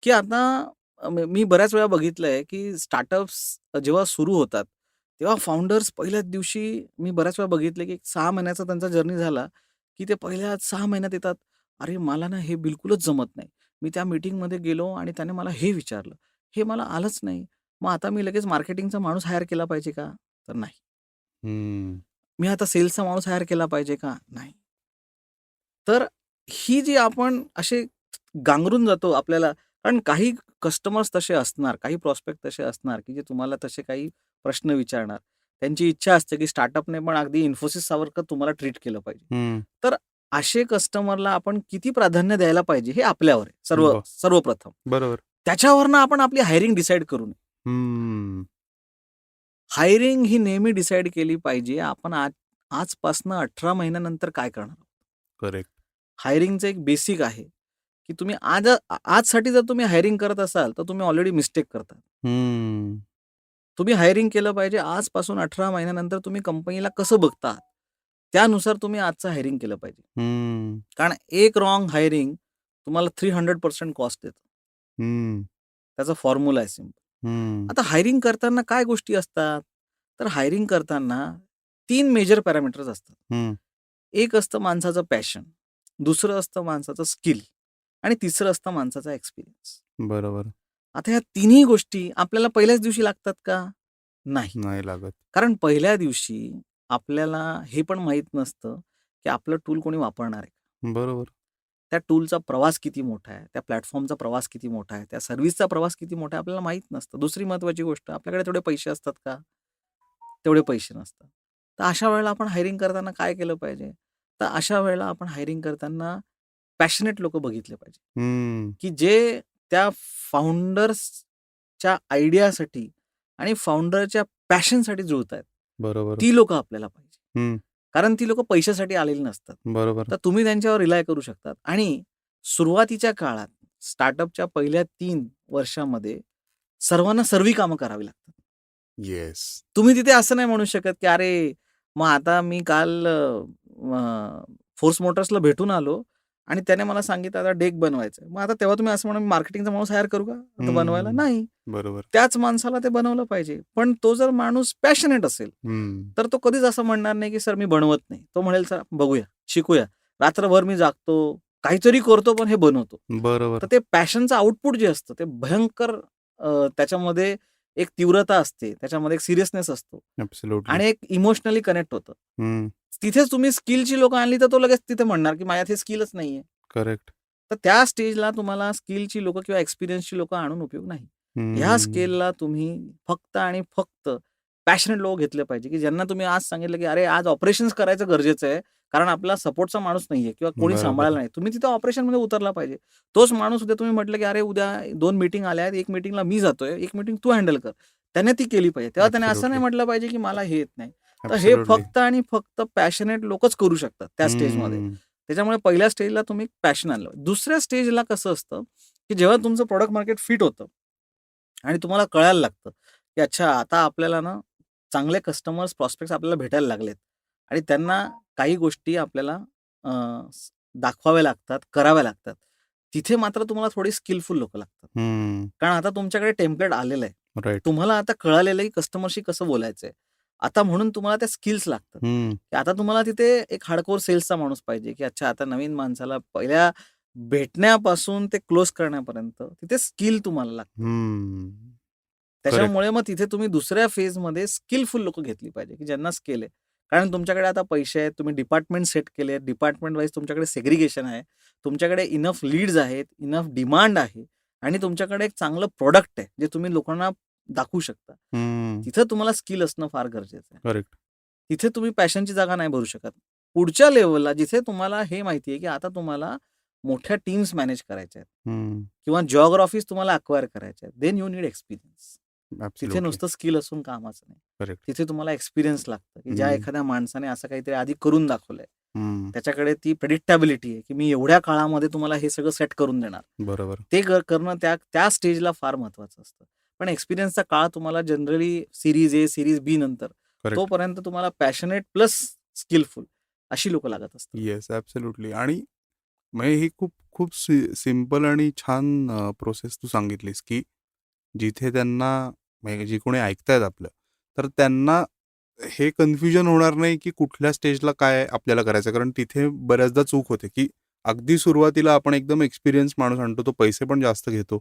की आता मी बऱ्याच वेळा बघितलंय, की स्टार्टअप्स जेव्हा सुरू होतात, तेव्हा फाउंडर्स पहिल्याच दिवशी मी बऱ्याच वेळा बघितले, की 6 महिन्याचा त्यांचा जर्नी झाला, की ते पहिल्या 6 महिन्यात येतात, "अरे, मला ना हे बिलकुलच जमत नाही. मी त्या मीटिंगमध्ये गेलो आणि त्याने मला हे विचारलं. हे मला आलंच नाही. मग आता मी लगेच मार्केटिंगचा माणूस हायर केला पाहिजे का? तर नाही. हं. मी आता सेल्सचा माणूस हायर केला पाहिजे का? नाही. तर ही जी आपण असे गांगरून जातो आपल्याला कारण काही कस्टमर्स तसे असणार, काही प्रॉस्पेक्ट तसे असणार, की जे तुम्हाला तसे काही प्रश्न विचारणार. त्यांची इच्छा असते, की स्टार्टअपने पण अगदी इन्फोसिससारखं तुम्हाला ट्रीट केलं पाहिजे. हं. तर असे कस्टमरला आपण किती प्राधान्य द्यायला पाहिजे हे आपल्यावर आहे ब सर्वप्रथम. बरोबर. त्याच्यावरनं आपण आपली हायरिंग डिसाईड करू नये. हं. हायरिंग ही नेहमी डिसाईड केली पाहिजे आपण आजपासनं 18 महिन्यानंतर काय करणार आहोत. करेक्ट. हायरिंगचं एक बेसिक आहे, की तुम्ही आजसाठी जर तुम्ही हायरिंग करत असाल, तर तुम्ही ऑलरेडी मिस्टेक करता. हं. तुम्ही हायरिंग केलं पाहिजे आजपासून 18 महिन्यानंतर तुम्ही कंपनीला कसं बघता, त्यानुसार तुम्ही आजचं हायरिंग केलं पाहिजे. हं. कारण एक रॉंग हायरिंग तुम्हाला 300% कॉस्ट देतं. हं. त्याचा फॉर्म्युला आहे सिंपल. हं. आता हायरिंग करताना काय गोष्टी असतात? तर हायरिंग करताना 3 मेजर पॅरामीटर्स असतात. हं. एक असतं माणसाचं पॅशन, दुसरं असतं माणसाचं स्किल आणि तिसरं असतं माणसाचा एक्सपिरियन्स. बरोबर. आता ह्या तिन्ही गोष्टी आपल्याला पहिल्याच दिवशी लागतात का? नाही. नाही लागत. कारण पहिल्या दिवशी आपल्याला हे पण माहीत नसतं, की आपलं टूल कोणी वापरणार आहे. बरोबर. त्या टूलचा प्रवास किती मोठा आहे, त्या प्लॅटफॉर्मचा प्रवास किती मोठा आहे, त्या सर्व्हिसचा प्रवास किती मोठा आहे आपल्याला माहीत नसतं. दुसरी महत्त्वाची गोष्ट आपल्याकडे तेवढे पैसे असतात का? तेवढे पैसे नसतात. तर अशा वेळेला आपण हायरिंग करताना काय केलं पाहिजे? तर अशा वेळेला आपण हायरिंग करताना पॅशनेट लोकं बघितले पाहिजे, हं. की जे त्या फाउंडर्सच्या आयडियासाठी आणि फाउंडरच्या पॅशनसाठी जुळतायत. बरोबर. ती लोकं आपल्याला पाहिजे. हं. कारण ती लोकं पैशासाठी आलेली नसतात. बरोबर. तर तुम्ही त्यांच्यावर रिलाय करू शकतात आणि सुरुवातीच्या काळात स्टार्टअपच्या पहिल्या 3 वर्षामध्ये सर्वांना सर्वी कामं करावी लागतात. येस. तुम्ही तिथे असं नाही म्हणू शकत, की "अरे, मग आता मी काल फोर्स मोटर्सला भेटून आलो आणि त्याने मला सांगितलं आता डेक बनवायचा आहे." मग आता तेव्हा तुम्ही असं म्हणा, "मी मार्केटिंगचा माणूस हायर करू का आता बनवायला?" हं. नाही. बरोबर. त्याच माणसाला ते बनवलं पाहिजे. पण तो जर माणूस पॅशनेट असेल, हं. तर तो कधीच असं म्हणणार नाही, की "सर मी बनवत नाही." तो म्हणेल, "चला बघूया, शिकूया." रात्रभर मी जागतो, काहीतरी करतो पण हे बनवतो. तर बरोबर. ते पॅशनचं आउटपुट जे असतं ते भयंकर त्याच्यामध्ये एक तीव्रता असते, त्याच्यामध्ये एक सीरियसनेस असतो ॲब्सोल्युटली. आणि एक इमोशनली कनेक्ट होतं. हं. तिथेच तुम्ही स्किलची लोकं आणली, तर तो लगेच तिथे म्हणणार, की माझ्यात हे स्किलच नाहीये. करेक्ट. तर त्या स्टेजला तुम्हाला स्किलची लोकं किंवा एक्सपिरियन्सची लोकं आणून उपयोग नाही. ह्या हं. स्केलला तुम्ही फक्त आणि फक्त पॅशनेट लोकं घेतले पाहिजे, की ज्यांना तुम्ही आज सांगितलं, की "अरे, आज ऑपरेशन्स करायचं गरजेचं आहे, कारण आपला सपोर्टचा माणूस नाहीये किंवा कोणी सांभाळायला बरोबर. नाही." तुम्ही तिथे ऑपरेशनमध्ये उतरला पाहिजे. तोच माणूस उद्या तुम्ही म्हटलं, की "अरे, उद्या 2 मीटिंग आल्या आहेत, 1 मीटिंगला मी जातोय, 1 मीटिंग तू हँडल कर." त्याने ती केली पाहिजे. तेव्हा त्याने असं नाही ॲब्सोल्युटली. म्हटलं पाहिजे, की मला हे येत नाही. तर हे ॲब्सोल्युटली. फक्त आणि फक्त पॅशनेट लोकच करू शकतात त्या स्टेजमध्ये. हं. त्याच्यामुळे पहिल्या स्टेजला तुम्ही पॅशन आणलं. दुसऱ्या स्टेजला कसं असतं, की जेव्हा तुमचं प्रॉडक्ट मार्केट फिट होतं आणि तुम्हाला कळायला लागतं, की अच्छा आता आपल्याला ना चांगले कस्टमर्स, प्रॉस्पेक्ट्स आपल्याला भेटायला लागलेत आणि त्यांना काही गोष्टी आपल्याला अ, दाखवाव्या लागतात, कराव्या लागतात. तिथे मात्र तुम्हाला थोडी स्किलफुल लोकं लागतात. हं. कारण आता तुमच्याकडे टेम्प्लेट आलेलं आहे. राइट. तुम्हाला आता कळालेलं आहे, कस्टमरशी कसं बोलायचंय. आता म्हणून तुम्हाला त्या स्किल्स लागतात. हं. की आता तुम्हाला तिथे एक हार्डकोर सेल्सचा माणूस पाहिजे, की अच्छा आता नवीन माणसाला पहिल्या भेटण्यापासून ते क्लोज करण्यापर्यंत तिथे स्किल तुम्हाला लागते. हं. करेक्ट. त्याच्यामुळे मग तिथे तुम्ही दुसऱ्या फेजमध्ये स्किलफुल लोकं घेतली पाहिजे, की ज्यांना स्किल आहे. कारण तुमच्याकडे आता पैसे आहेत, तुम्ही डिपार्टमेंट सेट केले आहेत, डिपार्टमेंट वाईज तुमच्याकडे सेग्रिगेशन आहे. तुमच्याकडे इनफ लीड्स आहेत, इनफ डिमांड आहे आणि तुमच्याकडे एक चांगलं प्रॉडक्ट आहे, जे तुम्ही लोकांना दाखवू शकता. हं. तिथं तुम्हाला स्किल असणं फार गरजेचं आहे. करेक्ट. तिथे तुम्ही पॅशनची जागा नाही भरू शकत. पुढच्या लेव्हलला जिथे तुम्हाला हे माहिती आहे, की आता तुम्हाला मोठ्या टीम्स मॅनेज करायच्या आहेत हं. किंवा जिओग्राफीज तुम्हाला अक्वायर करायच्या आहेत. Then you need experience. तिथे ॲब्सोल्युटली. नुसतं स्किल असून कामाचं नाही. करेक्ट. तिथे तुम्हाला एक्सपिरियन्स लागतं, की ज्या हं. एखाद्या माणसाने असं काहीतरी आधी करून दाखवलंय. हं. त्याच्याकडे ती प्रेडिक्टॅबिलिटी आहे, की मी एवढ्या काळामध्ये तुम्हाला हे सगळं सेट करून देणार. बरोबर. ते करणं त्या त्या स्टेजला फार महत्त्वाचं असतं. पण एक्सपिरियन्सचा काळ तुम्हाला जनरली सीरीज ए, सीरीज बी नंतर करेक्ट. तोपर्यंत तुम्हाला पॅशनेट प्लस स्किलफुल अशी लोकं लागत असतात. Yes, absolutely. आणि म्हणजे ही खूप खूप सिंपल आणि छान प्रोसेस तू सांगितलीस, की जिथे त्यांना म्हणजे जे कोणी ऐकतायत आपलं, तर त्यांना हे कन्फ्युजन होणार नाही, की कुठल्या स्टेजला काय आपल्याला करायचं. कारण तिथे बऱ्याचदा चूक होते, की अगदी सुरुवातीला आपण एकदम एक्सपिरियन्स माणूस आणतो, तो पैसे पण जास्त घेतो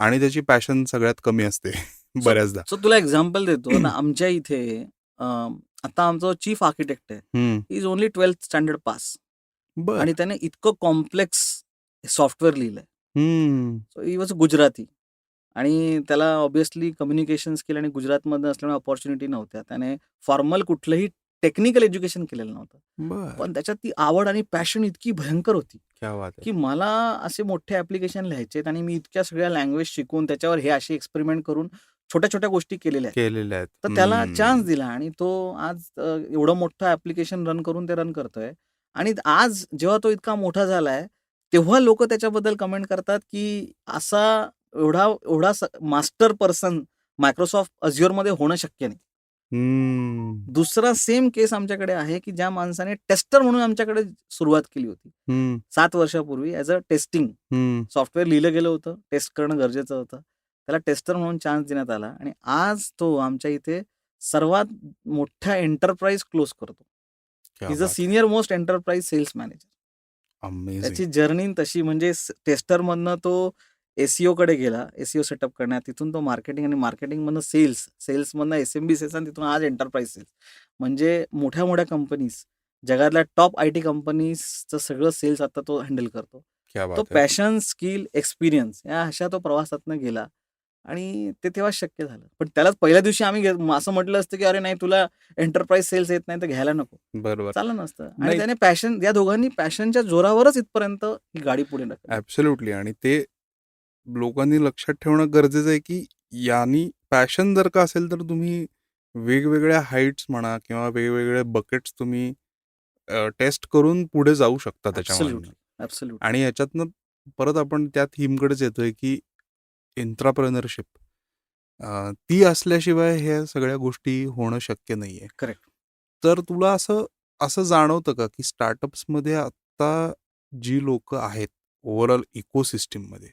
आणि त्याची पॅशन सगळ्यात कमी असते सो बऱ्याचदा. सो तुला एक्झाम्पल देतो. आता आमच्या इथे आता आमचा चीफ आर्किटेक्ट आहे. हं. He is only 12th standard pass बरं. आणि त्याने इतकं कॉम्प्लेक्स सॉफ्टवेअर लिहिलंय. हं. सो ही वॉज गुजराती आणि त्याला ऑब्व्हियसली कम्युनिकेशन स्किल आणि गुजरातमधनं असल्यामुळे अपॉर्च्युनिटी नव्हत्या. त्याने फॉर्मल कुठलंही टेक्निकल एज्युकेशन केलेलं नव्हतं. बरं. पण त्याच्यात ती आवड आणि पॅशन इतकी भयंकर होती, क्या बात है! की मला असे मोठे ॲप्लिकेशन लिहायचेत आणि मी इतक्या सगळ्या लँग्वेज शिकून त्याच्यावर हे असे एक्सपेरिमेंट करून छोट्या-छोट्या गोष्टी केलेल्या आहेत. केलेल्या आहेत. तर त्याला चान्स दिला आणि तो आज एवढं मोठं ॲप्लिकेशन रन करून ते रन करतोय आणि आज जेव्हा तो इतका मोठा झालाय, तेव्हा लोकं त्याच्याबद्दल कमेंट करतात, की असा एवढा एवढा मास्टर पर्सन Microsoft Azureमध्ये होणं शक्य नाही. हं. दुसरा सेम केस आमच्याकडे आहे, की ज्या माणसाने टेस्टर म्हणून आमच्याकडे सुरुवात केली होती. हं. 7 वर्षापूर्वी ॲज अ टेस्टिंग हं. सॉफ्टवेअर लिहिलं गेलं होतं. टेस्ट करणं गरजेचं होतं. त्याला टेस्टर म्हणून चान्स देण्यात आला आणि आज तो आमच्या इथे सर्वात मोठ्या एंटरप्राइज क्लोज करतो. ही क्या इज अ बात है! Senior most enterprise sales manager. Amazing. त्याची जर्नी तशी म्हणजे टेस्टरमधनं तो एस-ई-ओकडे गेला. एस-ई-ओ सेटअप करण्यात. तिथून तो मार्केटिंग आणि मार्केटिंगमधनं सेल्स, सेल्समधनं एस-एम-बी सेल्स आणि तिथून आज एंटरप्राइज सेल्स. म्हणजे मोठ्या-मोठ्या कंपनीज, जगातल्या टॉप आय-टी कंपनीजचं सगळं सेल्स आता तो हँडल करतो. क्या तो बात है! पॅशन, स्किल, एक्सपिरियन्स या अशा तो प्रवासातनं गेला आणि ते तेव्हा शक्य झालं. पण त्यालाच पहिल्या दिवशी आम्ही असं म्हटलं असतं, की "अरे नाही तुला एंटरप्राइज सेल्स येत नाही तर घ्यायला नको." बरोबर. चाललं नसतं आणि नाही, त्याने पॅशन या दोघांनी पॅशनच्या जोरावरच इथपर्यंत ही गाडी पुढे ढकलली. ॲब्सोल्युटली. आणि ते लोकांनी लक्षात ठेवणं गरजेचं आहे, की यानी पॅशन जर का असेल, तर तुम्ही वेगवेगळ्या हाईट्स म्हणा किंवा वेगवेगळे बकेट्स तुम्ही टेस्ट करून पुढे जाऊ शकता त्याच्यामधनं. Absolutely, absolutely. आणि याच्यातनं परत आपण त्या थीमकडेच येतोय, की एंट्राप्रेन्योरशिप ती असल्याशिवाय ह्या सगळ्या गोष्टी होणं शक्य नाहीये. करेक्ट. तर तुला असं असं जाणवतं का, की स्टार्टअप्समध्ये आता जी लोकं आहेत ओव्हरऑल इकोसिस्टममध्ये,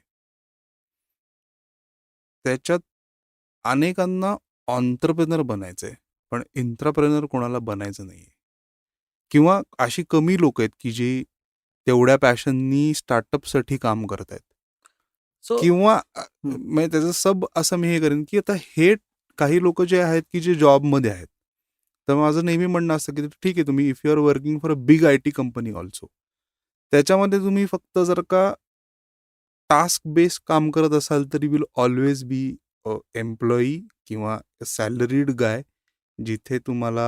त्याच्यात अनेकांना एंटरप्रेन्योर बनायचंय, पण एंट्राप्रेन्योर कोणाला बनायचं नाहीये. किंवा अशी कमी लोकं आहेत, की जी तेवढ्या पॅशननी स्टार्टअपसाठी काम करतायत. सो किंवा हं. म्हणजे त्याचं असं मी हे करेन, की आता हे काही लोकं जे आहेत, की जे जॉबमध्ये आहेत. तर माझं नेहमी म्हणणं असतं, की ठीक आहे, तुम्ही if you are working for a big IT company also. त्याच्यामध्ये तुम्ही फक्त जर का टास्क बेस्ड काम करत असाल, तर you will always be employee किंवा सॅलरीड गाय, जिथे तुम्हाला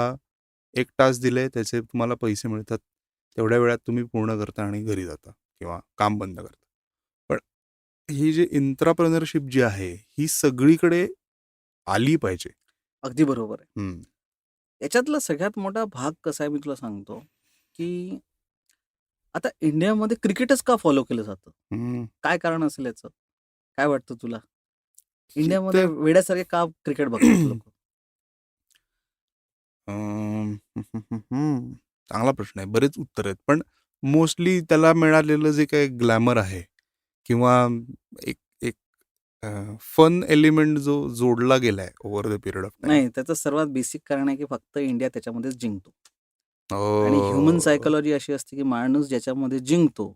एक टास्क दिले, त्याचे तुम्हाला पैसे मिळतात. तेवढ्या वेळात तुम्ही पूर्ण करता आणि घरी जाता किंवा काम बंद करता. पण ही जी एंट्राप्रेन्योरशिप जी आहे, ही सगळीकडे आली पाहिजे. अगदी बरोबर आहे. हं. याच्यातला सगळ्यात मोठा भाग कसा आहे मी तुला सांगतो, की आता इंडियामध्ये क्रिकेटच का फॉलो केलं जातं? हम्म. काय कारण असेल याचं? काय वाटतं तुला? की इंडियामध्ये ते वेड्यासारखे का क्रिकेट बघतात लोकं? चांगला प्रश्न आहे. बरेच उत्तर आहेत. पण मोस्टली त्याला मिळालेलं जे काही ग्लॅमर आहे किंवा एक एक फन एलिमेंट जो जोडला गेलाय over the period of time. नाही, त्याचं सर्वात बेसिक कारण आहे, की फक्त इंडिया त्याच्यामध्येच जिंकतो. आणि ह्युमन हो. सायकॉलॉजी अशी असते, की माणूस ज्याच्यामध्ये जिंकतो,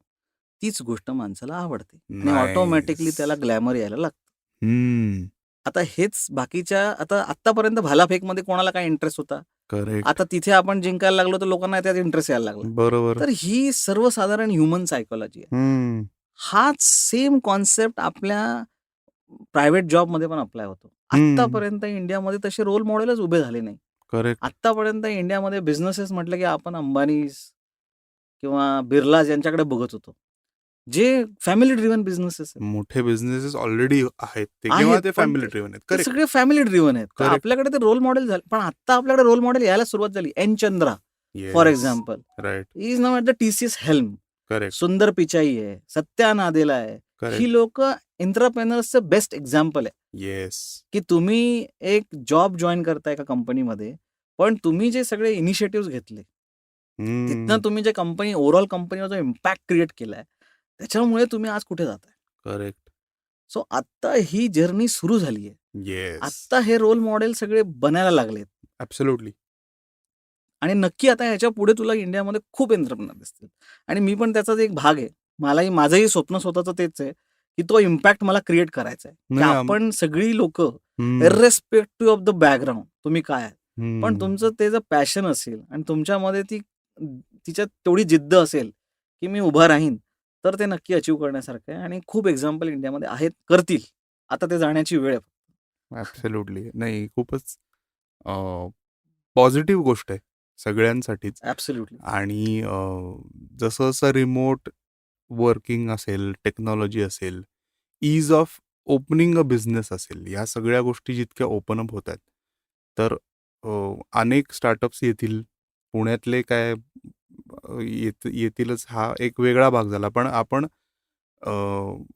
तीच गोष्ट माणसाला आवडते आणि नाईस. ऑटोमॅटिकली त्याला ग्लॅमर यायला लागतं. हम्म. आता हेच बाकीच्या आता आत्तापर्यंत भालाफेकमध्ये कोणाला काय इंटरेस्ट होता? करेक्ट. आता तिथे आपण जिंकायला लागलो, तर लोकांना त्यात इंटरेस्ट यायला लागला. बरोबर. तर ही सर्वसाधारण ह्युमन सायकॉलॉजी आहे. हम्म. हाच सेम कॉन्सेप्ट आपल्या प्रायव्हेट जॉबमध्ये पण अप्लाय होतो. हम्म. आत्तापर्यंत इंडियामध्ये तसे रोल मॉडेलच उभे झाले नाही. करेक्ट. आत्तापर्यंत इंडियामध्ये बिझनेसेस म्हटलं की आपण अंबानीज किंवा बिर्लाज यांच्याकडे बघत होतो. जे फॅमिली ड्रिव्हन बिझनेसेस आहेत. मोठे बिझनेसेस ऑलरेडी आहेत ते किंवा आहेत, ते पण फॅमिली ते ड्रिव्हन आहेत. ते करेक्ट. सगळे फॅमिली ड्रिव्हन आहेत. तर करेक्ट. आपल्याकडे ते रोल मॉडेल झाले. पण आत्ता आपल्याकडे रोल मॉडेल यायला सुरुवात झाली. N Chandra for yes. Example. Right. He is now at the TCS helm. Correct. Sundar Pichai आहे, सत्या नादेला आहे. ही करेक्ट. लोकं एंटरप्रेन्योर्सचं बेस्ट एक्झाम्पल आहे. येस. की तुम्ही एक जॉब जॉइन करताय एका कंपनीमध्ये, पण तुम्ही जे सगळे इनिशिएटिव्हज घेतले, तिथनं तुम्ही जे कंपनी ओव्हरऑल कंपनीवर जो इम्पॅक्ट क्रिएट केलाय, त्याच्यामुळे तुम्ही आज कुठे जाताय. करेक्ट. सो आत्ता ही जर्नी सुरू झाली आहे. येस. आत्ता हे रोल मॉडेल सगळे बनायला लागलेत ॲब्सोल्युटली. आणि नक्की आता ह्याच्या पुढे तुला इंडियामध्ये खूप एंटरप्रेन्योर दिसतील आणि मी पण त्याचाच एक भाग आहे. माझंही स्वप्न स्वतःचं तेच आहे, की तो इम्पॅक्ट मला क्रिएट करायचा आहे, की नाही आपण सगळी लोकं हम्म. इर्रेस्पेक्टिव्ह ऑफ द बॅकग्राऊंड तुम्ही काय आहे. पण हम्म. तुमचं ते जर पॅशन असेल आणि तुमच्यामध्ये तिच्यात तेवढी जिद्द असेल, की मी उभा राहीन, तर ते नक्की अचीव्ह करण्यासारखं आहे आणि खूप एक्झाम्पल इंडियामध्ये आहेत, करतील. आता ते जाण्याची वेळ आहे. ॲब्सोल्युटली. नाही खूपच पॉझिटिव्ह गोष्ट आहे सगळ्यांसाठीच. ॲब्सोल्युटली. आणि जसं जसं रिमोट वर्किंग असेल, टेक्नॉलॉजी असेल, ईज ऑफ ओपनिंग अ बिझनेस असेल, या सगळ्या गोष्टी जितक्या ओपन अप होत आहेत, तर अनेक स्टार्टअप्स येतील. पुण्यातले काय येतीलच, हा एक वेगळा भाग झाला. पण आपण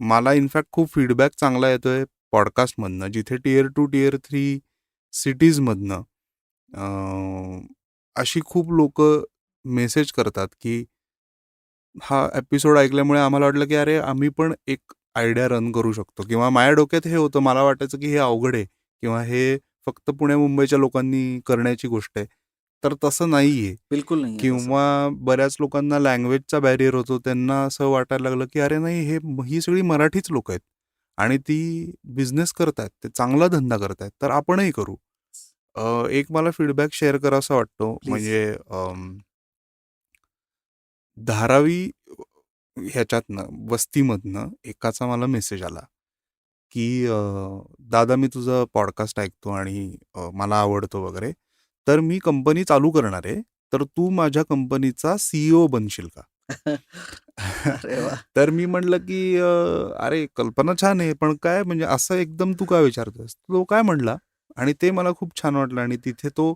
मला इनफॅक्ट खूप फीडबॅक चांगला येतोय पॉडकास्टमधनं, जिथे टियर 2, टियर 3 सिटीजमधनं अशी खूप लोकं मेसेज करतात, की हा एपिसोड ऐकल्यामुळे आम्हाला वाटलं, की अरे आम्ही पण एक आयडिया रन करू शकतो. किंवा माझ्या डोक्यात हे होतं, मला वाटायचं की हे अवघड आहे किंवा हे फक्त पुणे-मुंबईच्या लोकांनी करण्याची गोष्ट आहे. तर तसं नाहीये. बिलकुल नाही आहे तसं. किंवा बऱ्याच लोकांना लँग्वेजचा बॅरियर होतो. त्यांना असं वाटायला लागलं, की अरे नाही, ही सगळी मराठीच लोकं आहेत आणि ती बिझनेस करतायत, ते चांगला धंदा करतायत, तर आपणही करू. एक मला फीडबॅक शेअर करावासा वाटतो. प्लीज. म्हणजे धारावी ह्याच्यातनं वस्तीमधनं एकाचा मला मेसेज आला, की दादा मी तुझं पॉडकास्ट ऐकतो आणि मला आवडतो वगैरे. तर मी कंपनी चालू करणार आहे. तर तू माझ्या कंपनीचा CEO बनशील का? अरे वाह! तर मी म्हटलं, की अरे कल्पना छान आहे, पण काय म्हणजे असं एकदम तू काय विचारतोयस? तो काय म्हटला आणि ते मला खूप छान वाटलं आणि तिथे तो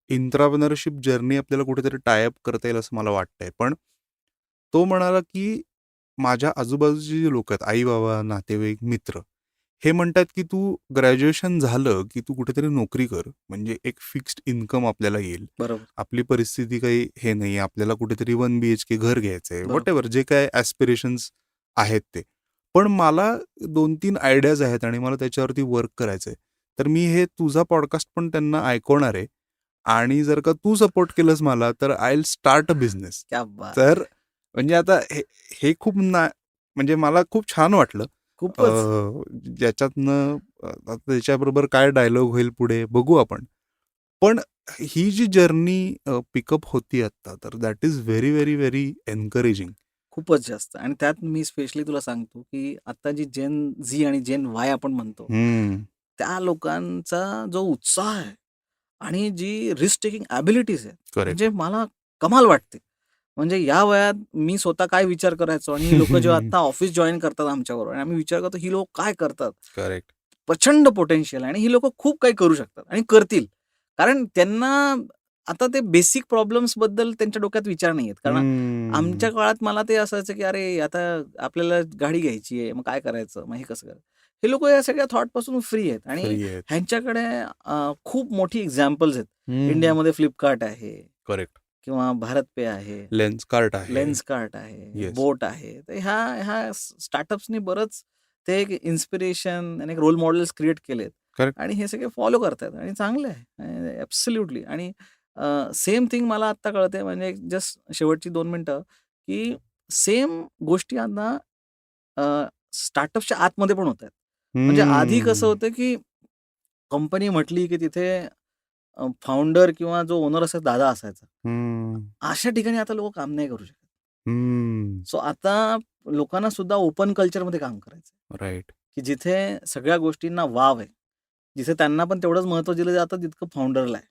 एंटरप्रेन्योरशिप जर्नी आपल्याला कुठेतरी टाय अप करता येईल असं मला वाटतंय. पण तो म्हणाला, की माझ्या आजूबाजूची जी लोकं आहेत, आई-बाबा, नातेवाईक, मित्र, हे म्हणतात, की तू ग्रॅज्युएशन झालं, की तू कुठेतरी नोकरी कर. म्हणजे एक फिक्स्ड इन्कम आपल्याला येईल. बरोबर, आपली परिस्थिती काही हे नाही, आपल्याला कुठेतरी 1 BHK घर घ्यायचंय, बरोबर. व्हॉटएव्हर जे काय ॲस्पिरेशन्स आहेत ते. पण मला 2-3 आयडियाज आहेत आणि मला त्याच्यावरती वर्क करायचंय. तर मी हे तुझा पॉडकास्ट पण त्यांना ऐकवणार आहे आणि जर का तू सपोर्ट केलंस मला, तर I will start a business. क्या बात! तर म्हणजे आता हे हे खूप म्हणजे मला खूप छान वाटलं. खूपच. ज्याच्यातनं आता त्याच्याबरोबर काय डायलॉग होईल पुढे बघू आपण. पण ही जी जर्नी पिकअप होती आत्ता, तर that is very, very, very encouraging. खूपच जास्त आणि त्यात मी स्पेशली तुला सांगतो, की आता जी जेन झी आणि जेन वाय आपण म्हणतो, हम्म. त्या लोकांचा जो उत्साह आहे आणि जी रिस्क टेकिंग ॲबिलिटीज आहेत, करेक्ट. म्हणजे मला कमाल वाटते. म्हणजे या वयात मी स्वतः काय विचार करायचो आणि ही लोकं जेव्हा आता ऑफिस जॉइन करतात आमच्याबरोबर आणि आम्ही विचार करतो, ही लोकं काय करतात? करेक्ट. प्रचंड पोटेन्शियल आहे आणि ही लोकं खूप काही करू शकतात आणि करतील. कारण त्यांना आता ते बेसिक प्रॉब्लेम्सबद्दल त्यांच्या डोक्यात विचार नाही आहेत. कारण आमच्या काळात मला ते असायचं, की अरे आता आपल्याला गाडी घ्यायची आहे, मग काय करायचं? मग हे कसं करायचं? हे लोकं या सगळ्या थॉटपासून फ्री आहेत आणि फ्री आहेत. ह्यांच्याकडे खूप मोठी एक्झाम्पल्स आहेत. हम्म. इंडियामध्ये Flipkart आहे करेक्ट. किंवा भारत पे आहे, लेन्सकार्ट आहे. लेन्सकार्ट आहे, Yes. बोट आहे. तर ह्या स्टार्टअप्सनी बरंच ते एक इन्स्पिरेशन आणि एक रोल मॉडेल्स क्रिएट केलेत Correct. आणि हे सगळे फॉलो करतायत आणि चांगलं आहे ॲब्सोल्युटली. आणि सेम थिंग मला आत्ता कळते, म्हणजे जस्ट शेवटची 2 मिनिटं, की सेम गोष्टी आता स्टार्टअपच्या आतमध्ये पण होत आहेत. म्हणजे आधी कसं होतं, की कंपनी म्हटली, की तिथे फाउंडर किंवा जो ओनर असायचा दादा असायचा. अशा ठिकाणी आता लोकं काम नाही करू शकत. सो आता लोकांना सुद्धा ओपन कल्चरमध्ये काम करायचं, राईट. की जिथे सगळ्या गोष्टींना वाव आहे. जिथे त्यांना पण तेवढंच महत्त्व दिलं जातं जितकं फाउंडरला आहे.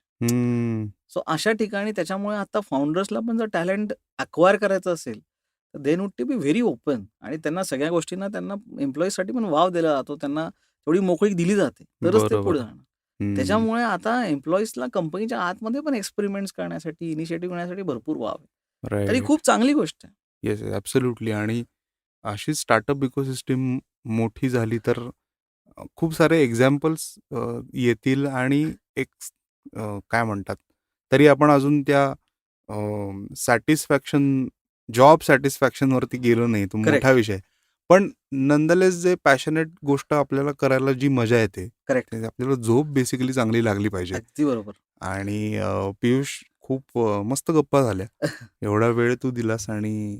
सो अशा ठिकाणी त्याच्यामुळे आता फाउंडर्सला पण जर टॅलेंट अक्वायर करायचं असेल, तर they need to be very open आणि त्यांना सगळ्या गोष्टींना त्यांना एम्प्लॉईजसाठी पण वाव दिला जातो. त्यांना तेवढी मोकळीक दिली जाते. तरच ते पुढे जाणार. त्याच्यामुळे आता एम्प्लॉईजला कंपनीच्या आतमध्ये पण एक्सपेरिमेंट्स करण्यासाठी, इनिशिएटिव्ह घेण्यासाठी भरपूर वाव आहे. तर ही राईट. खूप चांगली गोष्ट आहे. Yes, absolutely. आणि अशी स्टार्टअप इकोसिस्टम मोठी झाली तर खूप सारे एक्झाम्पल्स येतील आणि एक काय म्हणतात, तरी आपण अजून त्या जॉब सॅटिस्फॅक्शनवरती गेलो नाही. तो Correct. मोठा विषय. पण नंदलेस जे पॅशनेट गोष्ट आपल्याला करायला जी मजा येते, करेक्ट. ते आपल्याला झोप बेसिकली चांगली लागली पाहिजे. अगदी बरोबर. आणि पियुष, खूप मस्त गप्पा झाल्या. एवढा वेळ तू दिलास आणि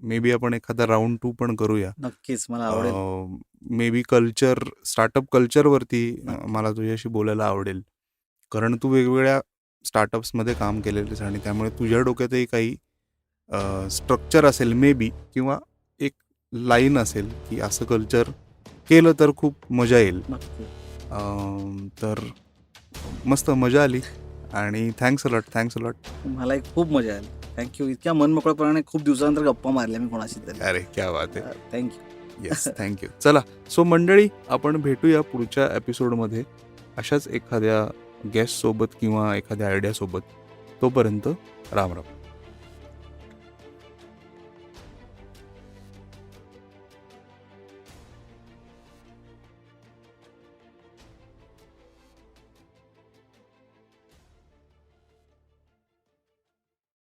मे बी आपण एखादा राऊंड 2 पण करूया. नक्कीच मला आवडेल. मे बी स्टार्टअप कल्चरवरती नक्की. मला तुझ्याशी बोलायला आवडेल. कारण तू वेगवेगळ्या स्टार्टअप्समध्ये काम केलेलेस आणि त्यामुळे तुझ्या डोक्यातही काही स्ट्रक्चर असेल मे बी, किंवा एक लाईन असेल की असं कल्चर केलं तर खूप मजा येईल. नक्की. तर मस्त मजा आली आणि थँक्स अ लॉट. मलाही खूप मजा आली. थँक्यू. इतक्या मनमोकळेपणाने खूप दिवसानंतर गप्पा मारल्या मी कोणाशी तरी. अरे क्या बात आहे. थँक्यू. Yes, thank you. चला, सो मंडळी, आपण भेटूया पुढच्या एपिसोडमध्ये अशाच एखाद्या गेस्टसोबत किंवा एखाद्या आयडियासोबत. तोपर्यंत राम राम.